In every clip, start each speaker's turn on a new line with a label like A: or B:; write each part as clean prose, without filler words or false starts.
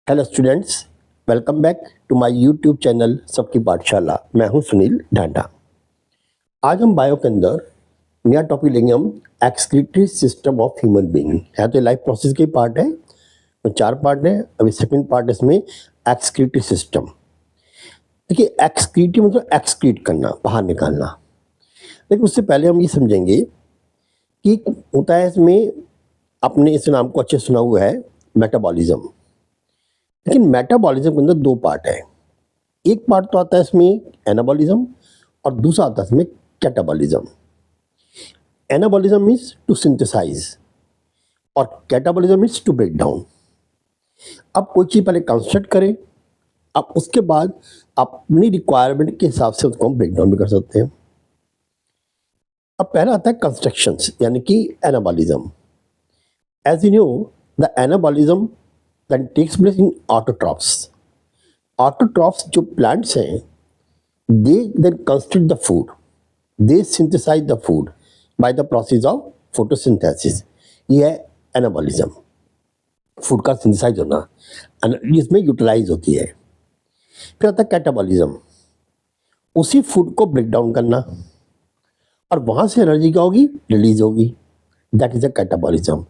A: Hello students, welcome back to my YouTube channel Sabki Pathshala. मैं हूं सुनील ढांडा। आज हम बायो के अंदर नया टॉपिक लेंगे। हम excretory system of human being है, तो लाइफ प्रोसेस के पार्ट है। तो 4 पार्ट है। अभी सेकंड पार्ट इसमें एक्सक्रीटरी सिस्टम। देखिए, एक्सक्रीटरी मतलब एक्सक्रीट करना, बाहर निकालना। लेकिन उससे पहले हम ये समझेंगे कि होता है इसमें, आपने इस नाम को अच्छे सुना हुआ है, मेटाबॉलिज्म। लेकिन मेटाबॉलिज्म के अंदर 2 पार्ट है। एक पार्ट तो आता है इसमें एनाबॉलिज्म और दूसरा आता है इसमें catabolism. Anabolism means to synthesize और catabolism means to break down. अब कोई चीज़ पहले कंस्ट्रक्ट करें, अब उसके बाद अपनी रिक्वायरमेंट के हिसाब से उसको हम ब्रेक डाउन भी कर सकते हैं। अब पहला आता है कंस्ट्रक्शंस, यानी कि anabolism. As you know, the anabolism then takes place in autotrophs. Autotrophs जो प्लांट्स हैं, they then construct the food, they synthesize the food by the process of photosynthesis। ये है एनाबॉलिज्म, फूड का सिंथेसाइज होना, energy इसमें utilise होती है। फिर आता है कैटाबॉलिज्म, उसी फूड को ब्रेक डाउन करना और वहाँ से एनर्जी क्या होगी, रिलीज होगी। That is a catabolism.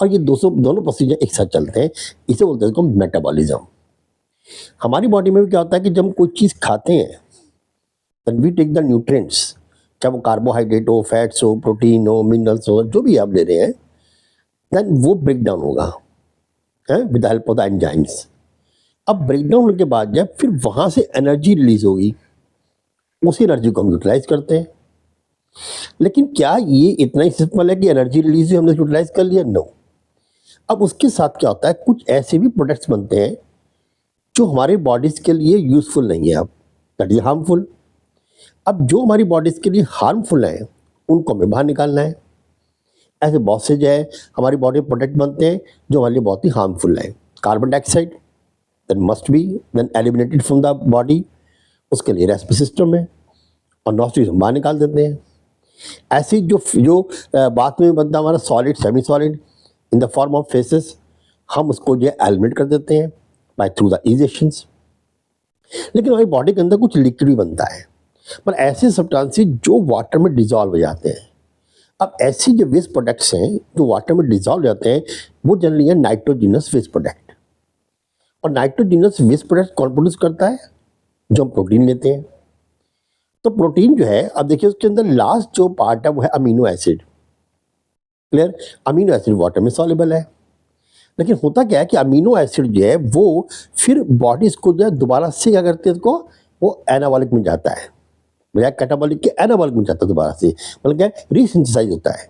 A: और ये दोनों प्रोसीजर एक साथ चलते हैं, इसे बोलते हैं इसको मेटाबॉलिज्म। हमारी बॉडी में भी क्या होता है कि जब हम कोई चीज़ खाते हैं, then we take the nutrients, चाहे वो कार्बोहाइड्रेट हो, फैट्स हो, प्रोटीन हो, मिनरल्स हो, जो भी आप ले रहे हैं, देन वो ब्रेक डाउन होगा with the help of the enzymes. अब ब्रेक डाउन होने के बाद जब फिर वहाँ से एनर्जी रिलीज होगी, उसी एनर्जी को हम यूटिलाइज करते हैं। लेकिन क्या ये इतना ही सिंपल है कि एनर्जी रिलीज हुई, हमने यूटिलाइज कर लिया? नो। अब उसके साथ क्या होता है, कुछ ऐसे भी प्रोडक्ट्स बनते हैं जो हमारे बॉडीज के लिए यूजफुल नहीं है, अब दैट इज हार्मफुल। अब जो हमारी बॉडीज़ के लिए हार्मफुल है, उनको हमें बाहर निकालना है। ऐसे बहुत से जो है हमारी बॉडी प्रोडक्ट बनते हैं जो हमारे लिए बहुत ही हार्मफुल है। Carbon dioxide then must be then eliminated from the body, उसके लिए रेस्पिरेटरी सिस्टम है और नॉस्ट्रिल्स हम बाहर निकाल देते हैं। ऐसे जो जो बाद में बनता है हमारा solid, semi solid in the form of faces, हम उसको जो है एलिमिनेट कर देते हैं बाय थ्रू द इजेशंस। लेकिन हमारी बॉडी के अंदर कुछ लिक्विड भी बनता है, पर ऐसे सब्सटेंसेस जो वाटर में डिजॉल्व हो जाते हैं। अब ऐसी जो वेस्ट प्रोडक्ट्स हैं जो वाटर में डिजॉल्व हो जाते हैं, वो जनरली है नाइट्रोजिनस वेस्ट प्रोडक्ट। और नाइट्रोजिनस वेस्ट प्रोडक्ट कौन प्रोड्यूस करता है? जो हम प्रोटीन लेते हैं। तो प्रोटीन जो है, अब देखिए उसके अंदर लास्ट जो पार्ट है वो है amino acid. Clear? Amino acid water में सॉल्युबल है। लेकिन होता क्या है कि अमीनो एसिड जो है वो फिर बॉडी इसको जो है दोबारा से क्या करते हैं, इसको वो एनाबॉलिक में जाता है, बजाय कैटाबॉलिक के एनाबॉलिक में जाता है दोबारा से, मतलब क्या है, रीसिंथेसाइज होता है।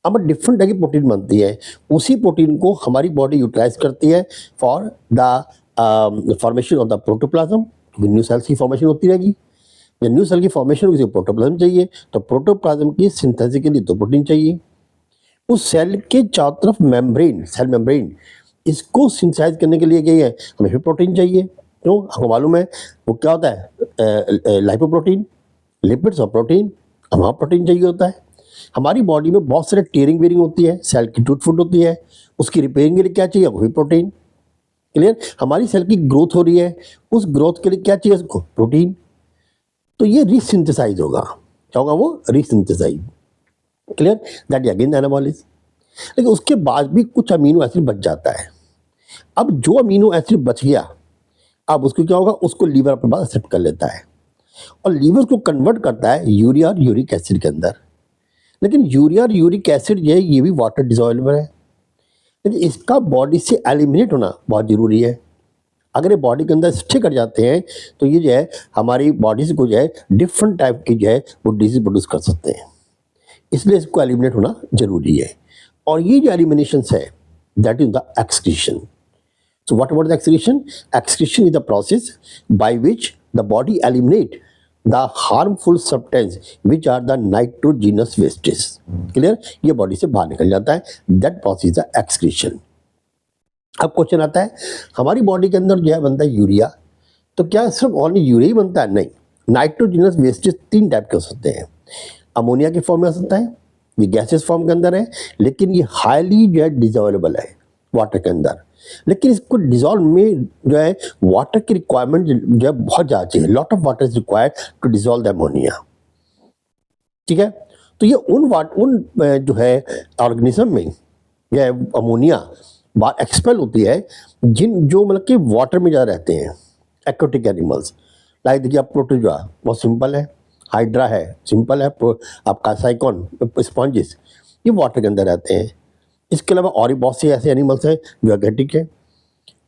A: अब डिफरेंट टाइप की प्रोटीन बनती है, उसी प्रोटीन को हमारी बॉडी यूटिलाइज करती है for the formation of the protoplasm. New sales की फॉर्मेशन होती रहेगी। जब न्यू सेल की फॉर्मेशन होगी, प्रोटोप्लाज्म चाहिए, तो प्रोटोप्लाज्म की सिंथेसिस के लिए तो प्रोटीन चाहिए। उस सेल के चारों तरफ मेम्ब्रेन, सेल मेम्ब्रेन, इसको सिंथेसाइज करने के लिए क्या है, हमें भी प्रोटीन चाहिए। क्यों? आपको मालूम है वो क्या होता है, लाइपोप्रोटीन, लिपिड्स और प्रोटीन। हमारा प्रोटीन चाहिए होता है। हमारी बॉडी में बहुत सारे टीयरिंग वेयरिंग होती है, सेल की टूट फूट होती है, उसकी रिपेयरिंग के लिए क्या चाहिए, वो भी प्रोटीन। क्लियर? हमारी सेल की ग्रोथ हो रही है, उस ग्रोथ के लिए क्या चाहिए उसको, प्रोटीन। तो ये रीसिंथेसाइज होगा। क्या होगा वो? रीसिंथेसाइज। क्लियर? That again anabolism. लेकिन उसके बाद भी कुछ अमीनो एसिड बच जाता है। अब जो अमीनो एसिड बच गया, अब उसको क्या होगा, उसको लीवर अपने पास एक्सेप्ट कर लेता है और लीवर को कन्वर्ट करता है यूरिया और यूरिक एसिड के अंदर। लेकिन यूरिया और यूरिक एसिड जो है ये भी वाटर डिसॉल्वेबल है, लेकिन इसका बॉडी से एलिमिनेट होना बहुत ज़रूरी है। अगर ये बॉडी के अंदर स्टे कर जाते हैं तो ये जो है हमारी बॉडी से को जो है डिफरेंट टाइप की जो है वो डिजीज प्रोड्यूस कर सकते हैं। इसलिए इसको एलिमिनेट होना जरूरी है। और ये जो एलिमिनेशन है, that is the excretion. So what about the excretion? Excretion is the process by which the body eliminate the harmful substance which are the nitrogenous wastes. Clear? ये बॉडी से बाहर निकल जाता है। That process is the excretion. अब question आता है, हमारी बॉडी के अंदर जो है बनता है यूरिया, तो क्या सिर्फ ओनली यूरिया ही बनता है? नहीं, नाइट्रोजिनस वेस्टेज 3 टाइप के हो सकते हैं। अमोनिया के फॉर्म में हो सकता है, ये गैसेस फॉर्म के अंदर है, लेकिन ये हाईली जो है डिसॉल्वेबल है। वाटर के अंदर, लेकिन इसको डिजोल्व में जो है वाटर की रिक्वायरमेंट जो है बहुत ज़्यादा चाहिए, lot of water is required to dissolve the ammonia. ठीक है, तो ये उन जो है ऑर्गेनिज्म में यह अमोनिया बाहर एक्सपेल होती है जिन जो मतलब कि वाटर में ज़्यादा रहते हैं, एक्वाटिक एनिमल्स। लाइक देखिए आप प्रोटोजोआ बहुत सिंपल है, हाइड्रा है सिंपल है, आपका साइकॉन स्पॉन्जिस ये वाटर के अंदर रहते हैं। इसके अलावा और भी बहुत से ऐसे एनिमल्स हैं जो एक्वाटिक है।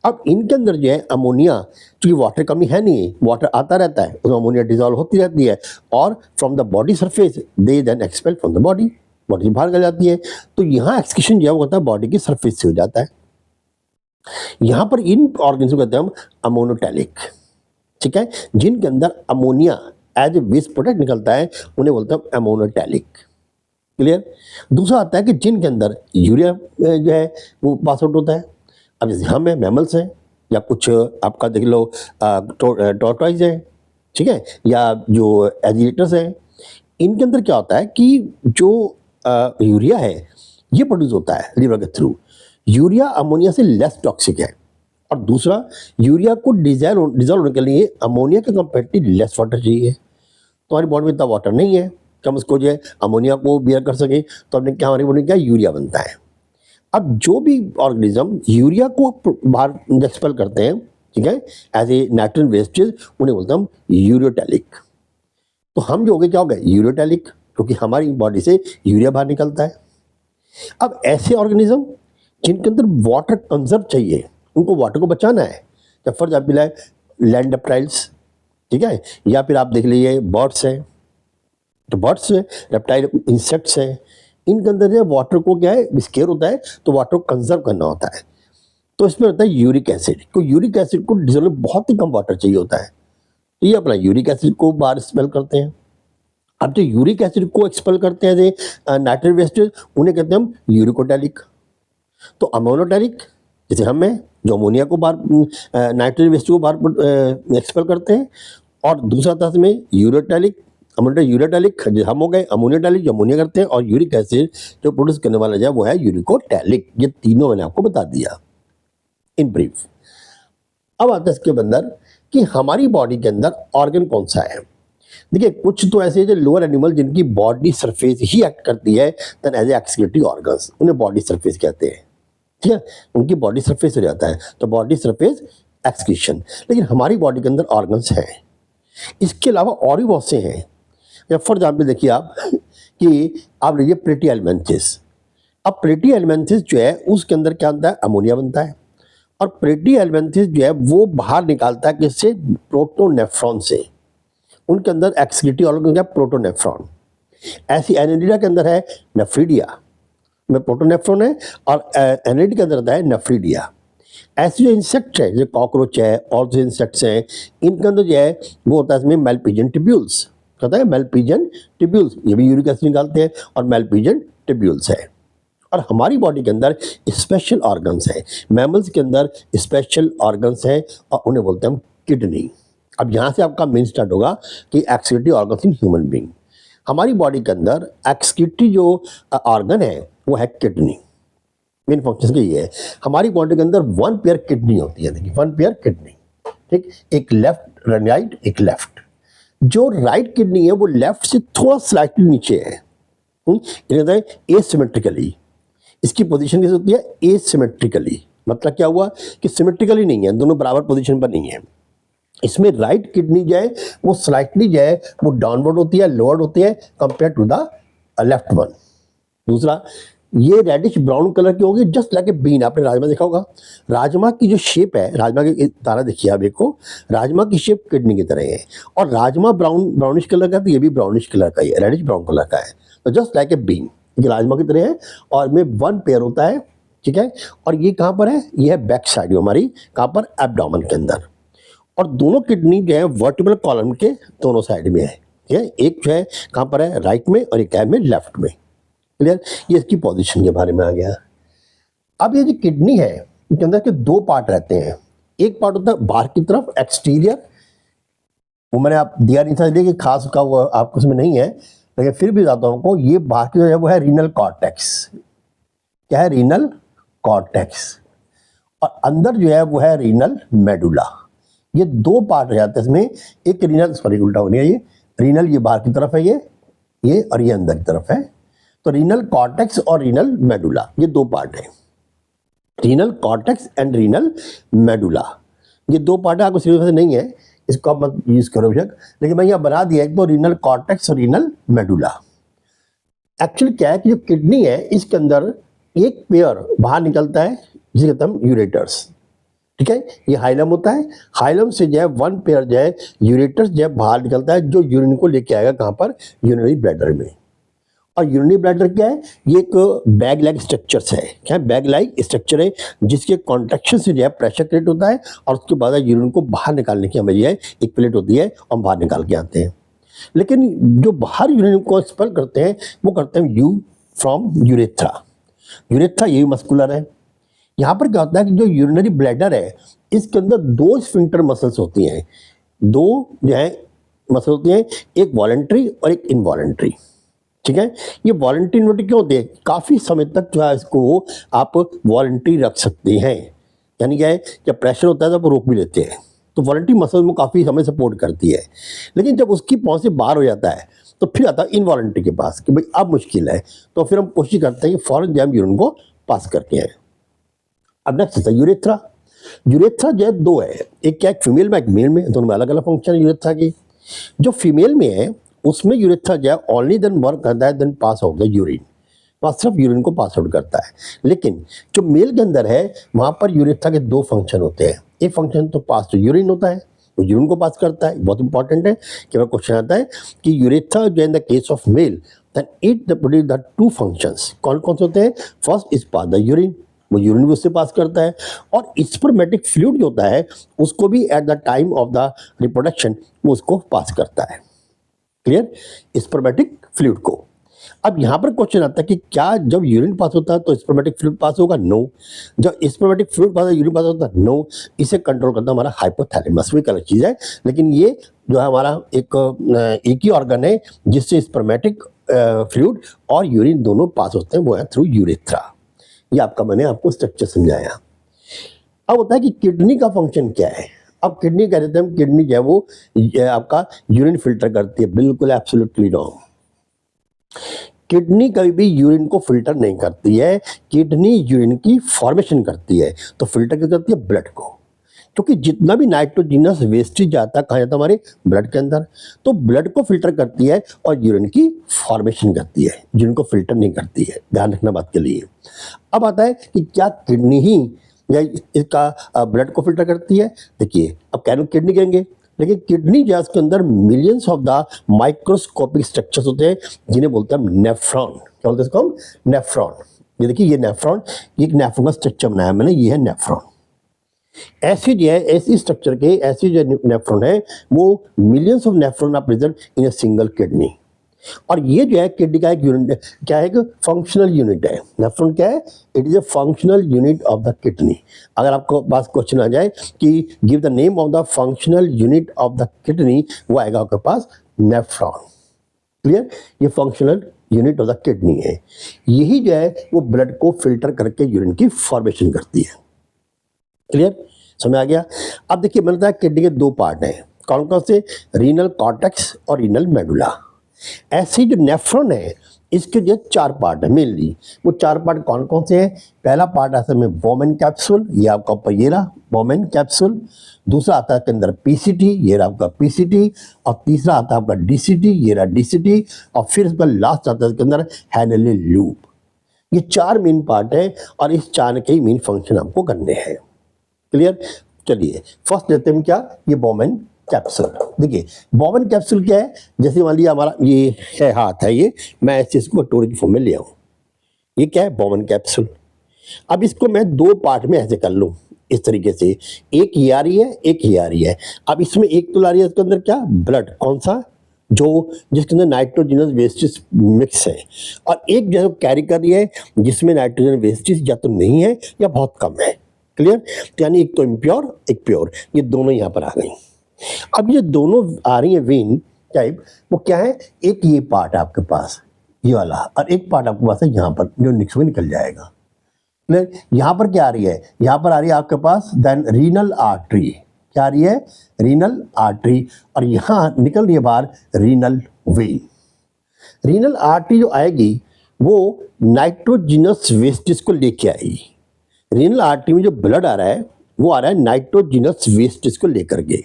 A: अब इनके अंदर जो है अमोनिया, चूँकि वाटर कमी है नहीं, वाटर आता रहता है, उसमें अमोनिया डिजॉल्व होती रहती है और from the body surface they then expel from the body, body से बाहर निकल जाती है। तो यहाँ एक्सक्रीशन जो है वो होता है बॉडी की सरफेस से हो जाता है। यहाँ पर इन ऑर्गेन्स को कहते हैं हम अमोनोटैलिक। ठीक है, जिनके अंदर ammonia as a waste product निकलता है उन्हें बोलते हैं अमोनोटैलिक। क्लियर। दूसरा आता है कि जिनके अंदर यूरिया जो है वो पास आउट होता है। अब जैसे हम हैं, मैमल्स हैं, या कुछ आपका देख लो टॉर्टॉइज है, ठीक है, या जो एजिटेटर्स हैं, इनके अंदर क्या होता है कि जो यूरिया है ये प्रोड्यूस होता है लिवर के थ्रू। यूरिया अमोनिया से लेस टॉक्सिक है, और दूसरा यूरिया को डिजॉल्व होने के लिए अमोनिया के कंपेरेटिवली लेस वाटर चाहिए। तो हमारी बॉडी में इतना वाटर नहीं है कि हम उसको जो है अमोनिया को बियर कर सकें, तो हमने क्या हमारी बॉडी में क्या यूरिया बनता है। अब जो भी ऑर्गेनिज्म यूरिया को बाहर एक्सपेल करते हैं, ठीक है, एज ए नाइट्रोजन वेस्टेज, उन्हें बोलते हैं हम यूरियोटैलिक। तो हम जो हो गए क्या हो गए यूरियोटैलिक, क्योंकि हमारी बॉडी से यूरिया बाहर निकलता है। अब ऐसे ऑर्गेनिज्म जिनके अंदर वाटर कंजर्व चाहिए, उनको वाटर को बचाना है, जब फॉर एग्जाम्पल है लैंड रेप्टाइल्स, ठीक है, या फिर आप देख लीजिए बर्ड्स हैं, तो बर्ड्स रेप्टाइल इंसेक्ट्स हैं, इनके अंदर जो वाटर को क्या है स्केयर होता है, तो वाटर को कंजर्व करना होता है। तो इसमें होता है यूरिक एसिड, तो यूरिक एसिड को डिजोल्व में बहुत ही कम वाटर चाहिए होता है, तो ये अपना यूरिक एसिड को बाहर एक्सपेल करते हैं। अब जो यूरिक एसिड को एक्सपेल करते हैं नाइट्रोजन वेस्टेज, उन्हें कहते हैं हम यूरिकोटैलिक। तो अमोनोटैलिक जैसे हम हैं, जो अमोनिया को बाहर नाइट्रोजन वेस्टेज को बाहर एक्सपेल करते हैं, और दूसरा था इसमें यूरियोटैलिक, यूरियोटैलिक हम हो गए, अमोनियोटैलिक जो अमोनिया करते हैं, और यूरिक एसिड जो प्रोड्यूस करने वाला जो है वो है यूरिकोटैलिक। ये तीनों मैंने आपको बता दिया इन ब्रीफ। अब आता है इसके अंदर कि हमारी बॉडी के अंदर ऑर्गन कौन सा है। देखिए कुछ तो ऐसे जो लोअर एनिमल जिनकी बॉडी सरफेस ही एक्ट करती है then as a excretory organs, उन्हें बॉडी सरफेस कहते हैं। ठीक है, उनकी बॉडी सरफेस हो जाता है, तो बॉडी सरफेस एक्सक्रीशन। लेकिन हमारी बॉडी के अंदर ऑर्गन्स हैं, इसके अलावा और भी बहुत से हैं। या फॉर एग्जाम्पल देखिए आप कि आप लीजिए प्लेटी एलिमेंथिस। अब प्लेटी एलिमेंथिस जो है उसके अंदर क्या बनता है, अमोनिया बनता है, और प्लेटी एलिमेंथिस जो है वो बाहर निकालता है किससे, प्रोटोनेफ्रॉन से। उनके अंदर एक्सक्रीटरी ऑर्गन क्या, प्रोटोनेफ्रॉन। ऐसी एनेलिडा के अंदर है नेफ्रीडिया में प्रोटोनेफ्रॉन है, और एनेलिड के अंदर आता है नेफ्रीडिया। ऐसे जो इंसेक्ट है, जो कॉकरोच है और जो इंसेक्ट्स हैं, इनके अंदर जो है वो होता है इसमें मेलपिजियन टिब्यूल्स, कहता है मेलपिजियन टिब्यूल्स, ये भी यूरिक एसिड निकालते हैं, और मेलपिजियन टिब्यूल्स है। और हमारी बॉडी के अंदर स्पेशल ऑर्गन्स हैं, मैमल्स के अंदर स्पेशल ऑर्गन्स हैं, और उन्हें बोलते हैं हम किडनी। अब यहाँ से आपका मेन स्टार्ट होगा कि excretory organs in human being. हमारी बॉडी के अंदर एक्सक्रीटरी जो ऑर्गन है वो है किडनी। मेन फंक्शन ये है, हमारी बॉडी के अंदर वन पेयर किडनी होती है। देखिए वन पेयर किडनी, ठीक, एक लेफ्ट राइट एक लेफ्ट। जो राइट किडनी है वो लेफ्ट से थोड़ा स्लाइटली नीचे है, कहता है एसिमेट्रिकली। इसकी पोजीशन कैसे होती है, एसिमेट्रिकली। मतलब क्या हुआ कि सिमेट्रिकली नहीं है, दोनों बराबर पोजीशन पर नहीं है। इसमें राइट किडनी जो है वो स्लाइटली जो है वो डाउनवर्ड होती है, लोअर्ड होती है compare to the left one. दूसरा, ये रेडिश ब्राउन कलर की होगी, जस्ट लाइक ए बीन। आपने राजमा देखा होगा, राजमा की जो शेप है, राजमा की तारा देखिए आप, देखो राजमा की शेप किडनी की तरह है, और राजमा ब्राउनिश कलर का, तो ये भी ब्राउनिश कलर का ही है, रेडिश ब्राउन कलर का है। तो जस्ट लाइक ए बीन, ये राजमा की तरह है, और में वन पेयर होता है, ठीक है। और ये कहाँ पर है, ये है बैक साइड हमारी, कहाँ पर, एब्डोमेन के अंदर। और दोनों किडनी जो है वर्टिब्रल कॉलम के दोनों साइड में है, ठीक है। एक जो है कहाँ पर है, राइट में, और एक है में लेफ्ट में। क्लियर, ये इसकी पोजीशन के बारे में आ गया। अब ये जो किडनी है इसके अंदर के दो पार्ट रहते हैं। एक पार्ट होता है बाहर की तरफ, एक्सटीरियर, वो मैंने आप दिया नहीं था इसलिए कि खास का वो आपको उसमें नहीं है, लेकिन फिर भी बताता हूँ आपको, ये बाहर की तरफ वो है रीनल कॉर्टेक्स। क्या है, रीनल कॉर्टेक्स। और अंदर जो है वो है रीनल मेडुला। ये दो पार्ट हो जाते हैं इसमें, एक रीनल, सॉरी उल्टा हो गया, ये रीनल ये बाहर की तरफ है, ये और ये अंदर की तरफ है। तो रीनल कॉर्टेक्स और रीनल मेडुला ये दो पार्ट है, renal cortex and renal medulla, ये दो पार्ट है। आपको सिलेबस में नहीं है, इसको आप मत यूज करो बेशक, लेकिन मैं यहाँ बना दिया एक तो रीनल कॉर्टेक्स और रीनल मेडुला। एक्चुअली क्या है कि जो किडनी है इसके अंदर एक पेयर बाहर निकलता है जिसे कहते हैं यूरेटर्स, ठीक है। ये हाइलम होता है, हाइलम से जो है वन पेयर जो है यूरेटर्स जो है बाहर निकलता है, जो यूरिन को लेके आएगा कहाँ पर, यूरिनरी ब्लैडर में। और यूरिनरी ब्लैडर क्या है, ये एक बैग लाइक स्ट्रक्चर है, क्या है, बैग लाइक स्ट्रक्चर है, जिसके कॉन्ट्रैक्शन से जो है प्रेशर क्रिएट होता है और उसके बाद यूरिन को बाहर निकालने की हमें जो है एक प्लेट होती है और बाहर निकाल के आते हैं। लेकिन जो बाहर यूरिन को एक्सपेल करते हैं वो करते हैं यू फ्रॉम यूरेथ्रा। यूरेथ्रा ये मस्कुलर है। यहाँ पर क्या होता है कि जो यूरिनरी ब्लैडर है इसके अंदर दो स्फिंक्टर मसल्स होती हैं, दो जो है मसल होती हैं, एक वॉलंटरी और एक इनवॉलंटरी, ठीक है। ये वॉलंटरी इन्वॉलंटरी क्यों होते हैं, काफ़ी समय तक जो है इसको आप वॉलंटरी रख सकते हैं, यानी क्या है जब प्रेशर होता है तो आप रोक भी लेते हैं, तो वॉलंटरी मसल में काफ़ी समय सपोर्ट करती है। लेकिन जब उसकी पहुँच से बाहर हो जाता है तो फिर आता है इनवॉलंटरी के पास कि भाई अब मुश्किल है, तो फिर हम कोशिश करते हैं कि फौरन जो हम यूरिन को पास करके आए। अब नेक्स्ट है यूरेथ्रा। यूरेथ्रा जो है दो है, एक क्या है फीमेल में एक मेल में, दोनों में अलग अलग फंक्शन है यूरेथ्रा की। जो फीमेल में है उसमें यूरेथ्रा जो है ओनली देन वर्क करता है then pass out the urine, वहाँ सिर्फ यूरिन को पास आउट करता है। लेकिन जो मेल के अंदर है वहाँ पर यूरेथ्रा के दो फंक्शन होते हैं, एक फंक्शन तो पास टू यूरिन होता है, वो यूरिन को पास करता है, बहुत इंपॉर्टेंट है कि वह क्वेश्चन आता है कि यूरेथ्रा जो in the case of male then it produce the two functions, कौन कौन से होते हैं, first is pass the urine, वो यूरिन भी उससे पास करता है, और स्पर्मेटिक फ्लूइड जो होता है उसको भी at the time of the reproduction वो उसको पास करता है। क्लियर, स्पर्मेटिक फ्लूइड को। अब यहाँ पर क्वेश्चन आता है कि क्या जब यूरिन पास होता है तो स्पर्मेटिक फ्लूइड पास होगा, नो। जब स्पर्मेटिक फ्लूइड पास यूरिन पास होता है, नो। इसे कंट्रोल करता है हमारा हाइपोथैलेमस, भी अलग चीज़ है, लेकिन ये जो है हमारा एक ही ऑर्गन है जिससे स्पर्मेटिक फ्लूइड और यूरिन दोनों पास होते हैं, वो है थ्रू यूरेथ्रा। ये आपका मैंने आपको स्ट्रक्चर समझाया। अब होता है कि किडनी का फंक्शन क्या है। अब किडनी कह देते हैं, किडनी जो है वो आपका यूरिन फिल्टर करती है, बिल्कुल एब्सोल्युटली रॉन्ग। किडनी कभी भी यूरिन को फिल्टर नहीं करती है, किडनी यूरिन की फॉर्मेशन करती है। तो फिल्टर क्या करती है, ब्लड को, क्योंकि जितना भी नाइट्रोजिनस वेस्टेज जाता है कहाँ जाता है, हमारे ब्लड के अंदर, तो ब्लड को फिल्टर करती है और यूरिन की फॉर्मेशन करती है, यूरिन को फिल्टर नहीं करती है, ध्यान रखना बात के लिए। अब आता है कि क्या किडनी ही या इसका ब्लड को फिल्टर करती है। देखिए अब कैन किडनी कहेंगे, लेकिन किडनी जो है उसके अंदर millions of the microscopic structures होते हैं जिन्हें बोलते हैं नेफ्रॉन। क्या बोलते हैं इसको हम, नेफ्रॉन। ये देखिए ये नेफ्रॉन, ये एक नेफ्रॉन का स्ट्रक्चर बनाया मैंने, ये है नेफ्रॉन। ऐसी जो है ऐसी स्ट्रक्चर के ऐसी जो नेफ्रॉन है वो millions of nephron are present in a single kidney. और ये जो है किडनी का एक यूनिट क्या है, एक फंक्शनल यूनिट है। नेफ्रॉन क्या है, it is A functional unit of the kidney. अगर आपको पास क्वेश्चन आ जाए कि give the name of the functional unit of the kidney, वो आएगा आपके पास नेफ्रॉन। क्लियर, ये functional unit of the kidney है। यही जो है वो ब्लड को फिल्टर करके यूरिन की फॉर्मेशन करती है। क्लियर, समझ आ गया। अब देखिए मैंने बताया किडनी के दो पार्ट हैं, कौन कौन से, रीनल कॉर्टेक्स और रीनल मेडुला। ऐसे जो नेफ्रॉन है इसके जो चार पार्ट है मेनली, वो चार पार्ट कौन कौन से हैं। पहला पार्ट आता है बोमेन कैप्सूल, ये आपका ऊपर ये रहा बोमेन कैप्सूल। दूसरा आता है के अंदर पीसीटी, ये रहा आपका पीसीटी। और तीसरा आता है आपका डीसीटी, ये रहा डीसीटी। और फिर इसका लास्ट आता है इसके अंदर हैनले लूप। ये चार मेन पार्ट है और इस चार के ही मेन फंक्शन आपको करने हैं। क्लियर, चलिए फर्स्ट लेते हैं क्या, ये बोमेन कैप्सूल। देखिए बोमेन कैप्सूल क्या है, जैसे मान लिया हमारा ये है हाथ है, ये मैं इस चीज़ को कटोरे की फॉर्म में ले आऊँ, ये क्या है बोमेन कैप्सूल। अब इसको मैं दो पार्ट में ऐसे कर लूँ इस तरीके से, एक ये आ रही है एक ये आ रही है। अब इसमें एक तो ला रही है इसके अंदर क्या, ब्लड, कौन सा, जो जिसके अंदर नाइट्रोजनस वेस्टेज मिक्स है, और एक जो कैरी कर रही है जिसमें नाइट्रोजन वेस्टेज या तो नहीं है या बहुत कम है। क्लियर, तो यानी एक तो इम्प्योर एक प्योर, ये दोनों यहाँ पर आ गई। अब ये दोनों आ रही है वेन टाइप, वो क्या है, एक ये पार्ट आपके पास ये वाला और एक पार्ट आपके पास है यहाँ पर जो निकल जाएगा। यहाँ पर क्या आ रही है, यहाँ पर आ रही है आपके पास देन रीनल आर्टरी, क्या आ रही है, रीनल आर्टरी, और यहाँ निकल रही है बाहर रीनल वेन। रीनल आर्टरी जो आएगी वो नाइट्रोजिनस वेस्टेज को लेके आएगी। रीनल आर्टरी में जो ब्लड आ रहा है वो आ रहा है नाइट्रोजिनस वेस्टेज को लेकर के,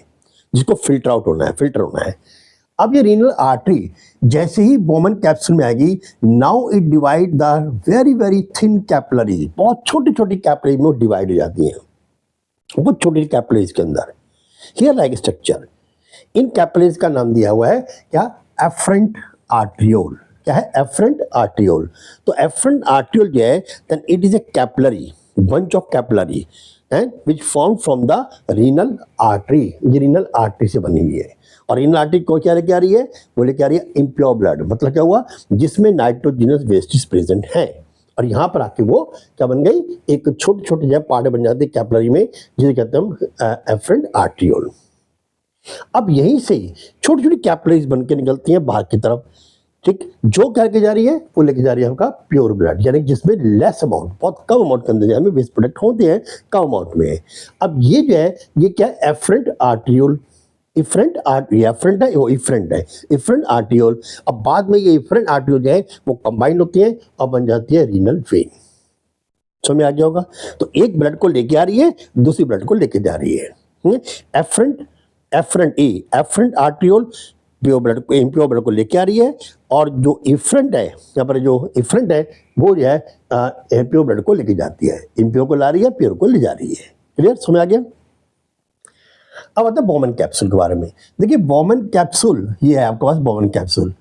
A: जिसको फिल्टर आउट होना है, फिल्टर होना है। अब ये रीनल आर्टरी जैसे ही बोमन कैप्सूल में आएगी, now it divide the very very thin capillaries, बहुत छोटी छोटी कैपिलरीज में वो डिवाइड हो जाती हैं, बहुत छोटी कैपिलरीज के अंदर। Here like structure, in capillaries का नाम दिया हुआ है क्या, एफरेंट आर्ट्रियोल। क्या है, एफरेंट आर्ट्रियोल। तो एफरेंट आर्ट्रियोल जो है then it is a capillary, bunch of capillary and which form from the renal artery, ये रीनल आर्टरी से बनी हुई है। और रीनल आर्टरी को क्या लेके आ रही है, वो लेके आ रही है इम्प्योर ब्लड, मतलब क्या हुआ, जिसमें नाइट्रोजिनस वेस्टेज प्रेजेंट है। और यहाँ पर आके वो क्या बन गई, एक छोटे छोटे जो पार्ट बन जाते हैं कैपिलरी में, जिसे कहते हैं हम एफरेंट आर्ट्रियोल। अब यहीं से छोटी छोटी कैपिलरीज बन के निकलती हैं बाहर की तरफ, ठीक, जो क्या लेके जा रही है, वो लेके जा रही है आपका प्योर ब्लड, यानी जिसमें लेस अमाउंट, बहुत कम अमाउंट के अंदर हमें वेस्ट प्रोडक्ट होते हैं, कम अमाउंट में। अब ये जो है, ये क्या है, एफरेंट आर्ट्रियोल, इफरेंट है, वो इफरेंट है, इफरेंट आर्ट्रियोल। अब बाद में ये इफरेंट आर्ट्रियोल जो है वो कंबाइंड होती है और बन जाती है रीनल वेन। समझ में आ गया होगा। तो एक ब्लड को लेके आ रही है, दूसरी ब्लड को लेके जा रही है। एफरेंट आर्ट्रियोल प्योर ब्लड को, इम्प्योर ब्लड को लेके आ रही है, और जो इफरेंट है, यहाँ पर जो इफरेंट है वो जो है प्योर ब्लड को लेके जाती है, इम्प्योर को ला रही है, प्योर को ले जा रही है। क्लियर, समझ आ गया। अब आता है बोमन कैप्सूल के बारे में। देखिए बोमन कैप्सूल, ये है आपके पास बोमन कैप्सूल।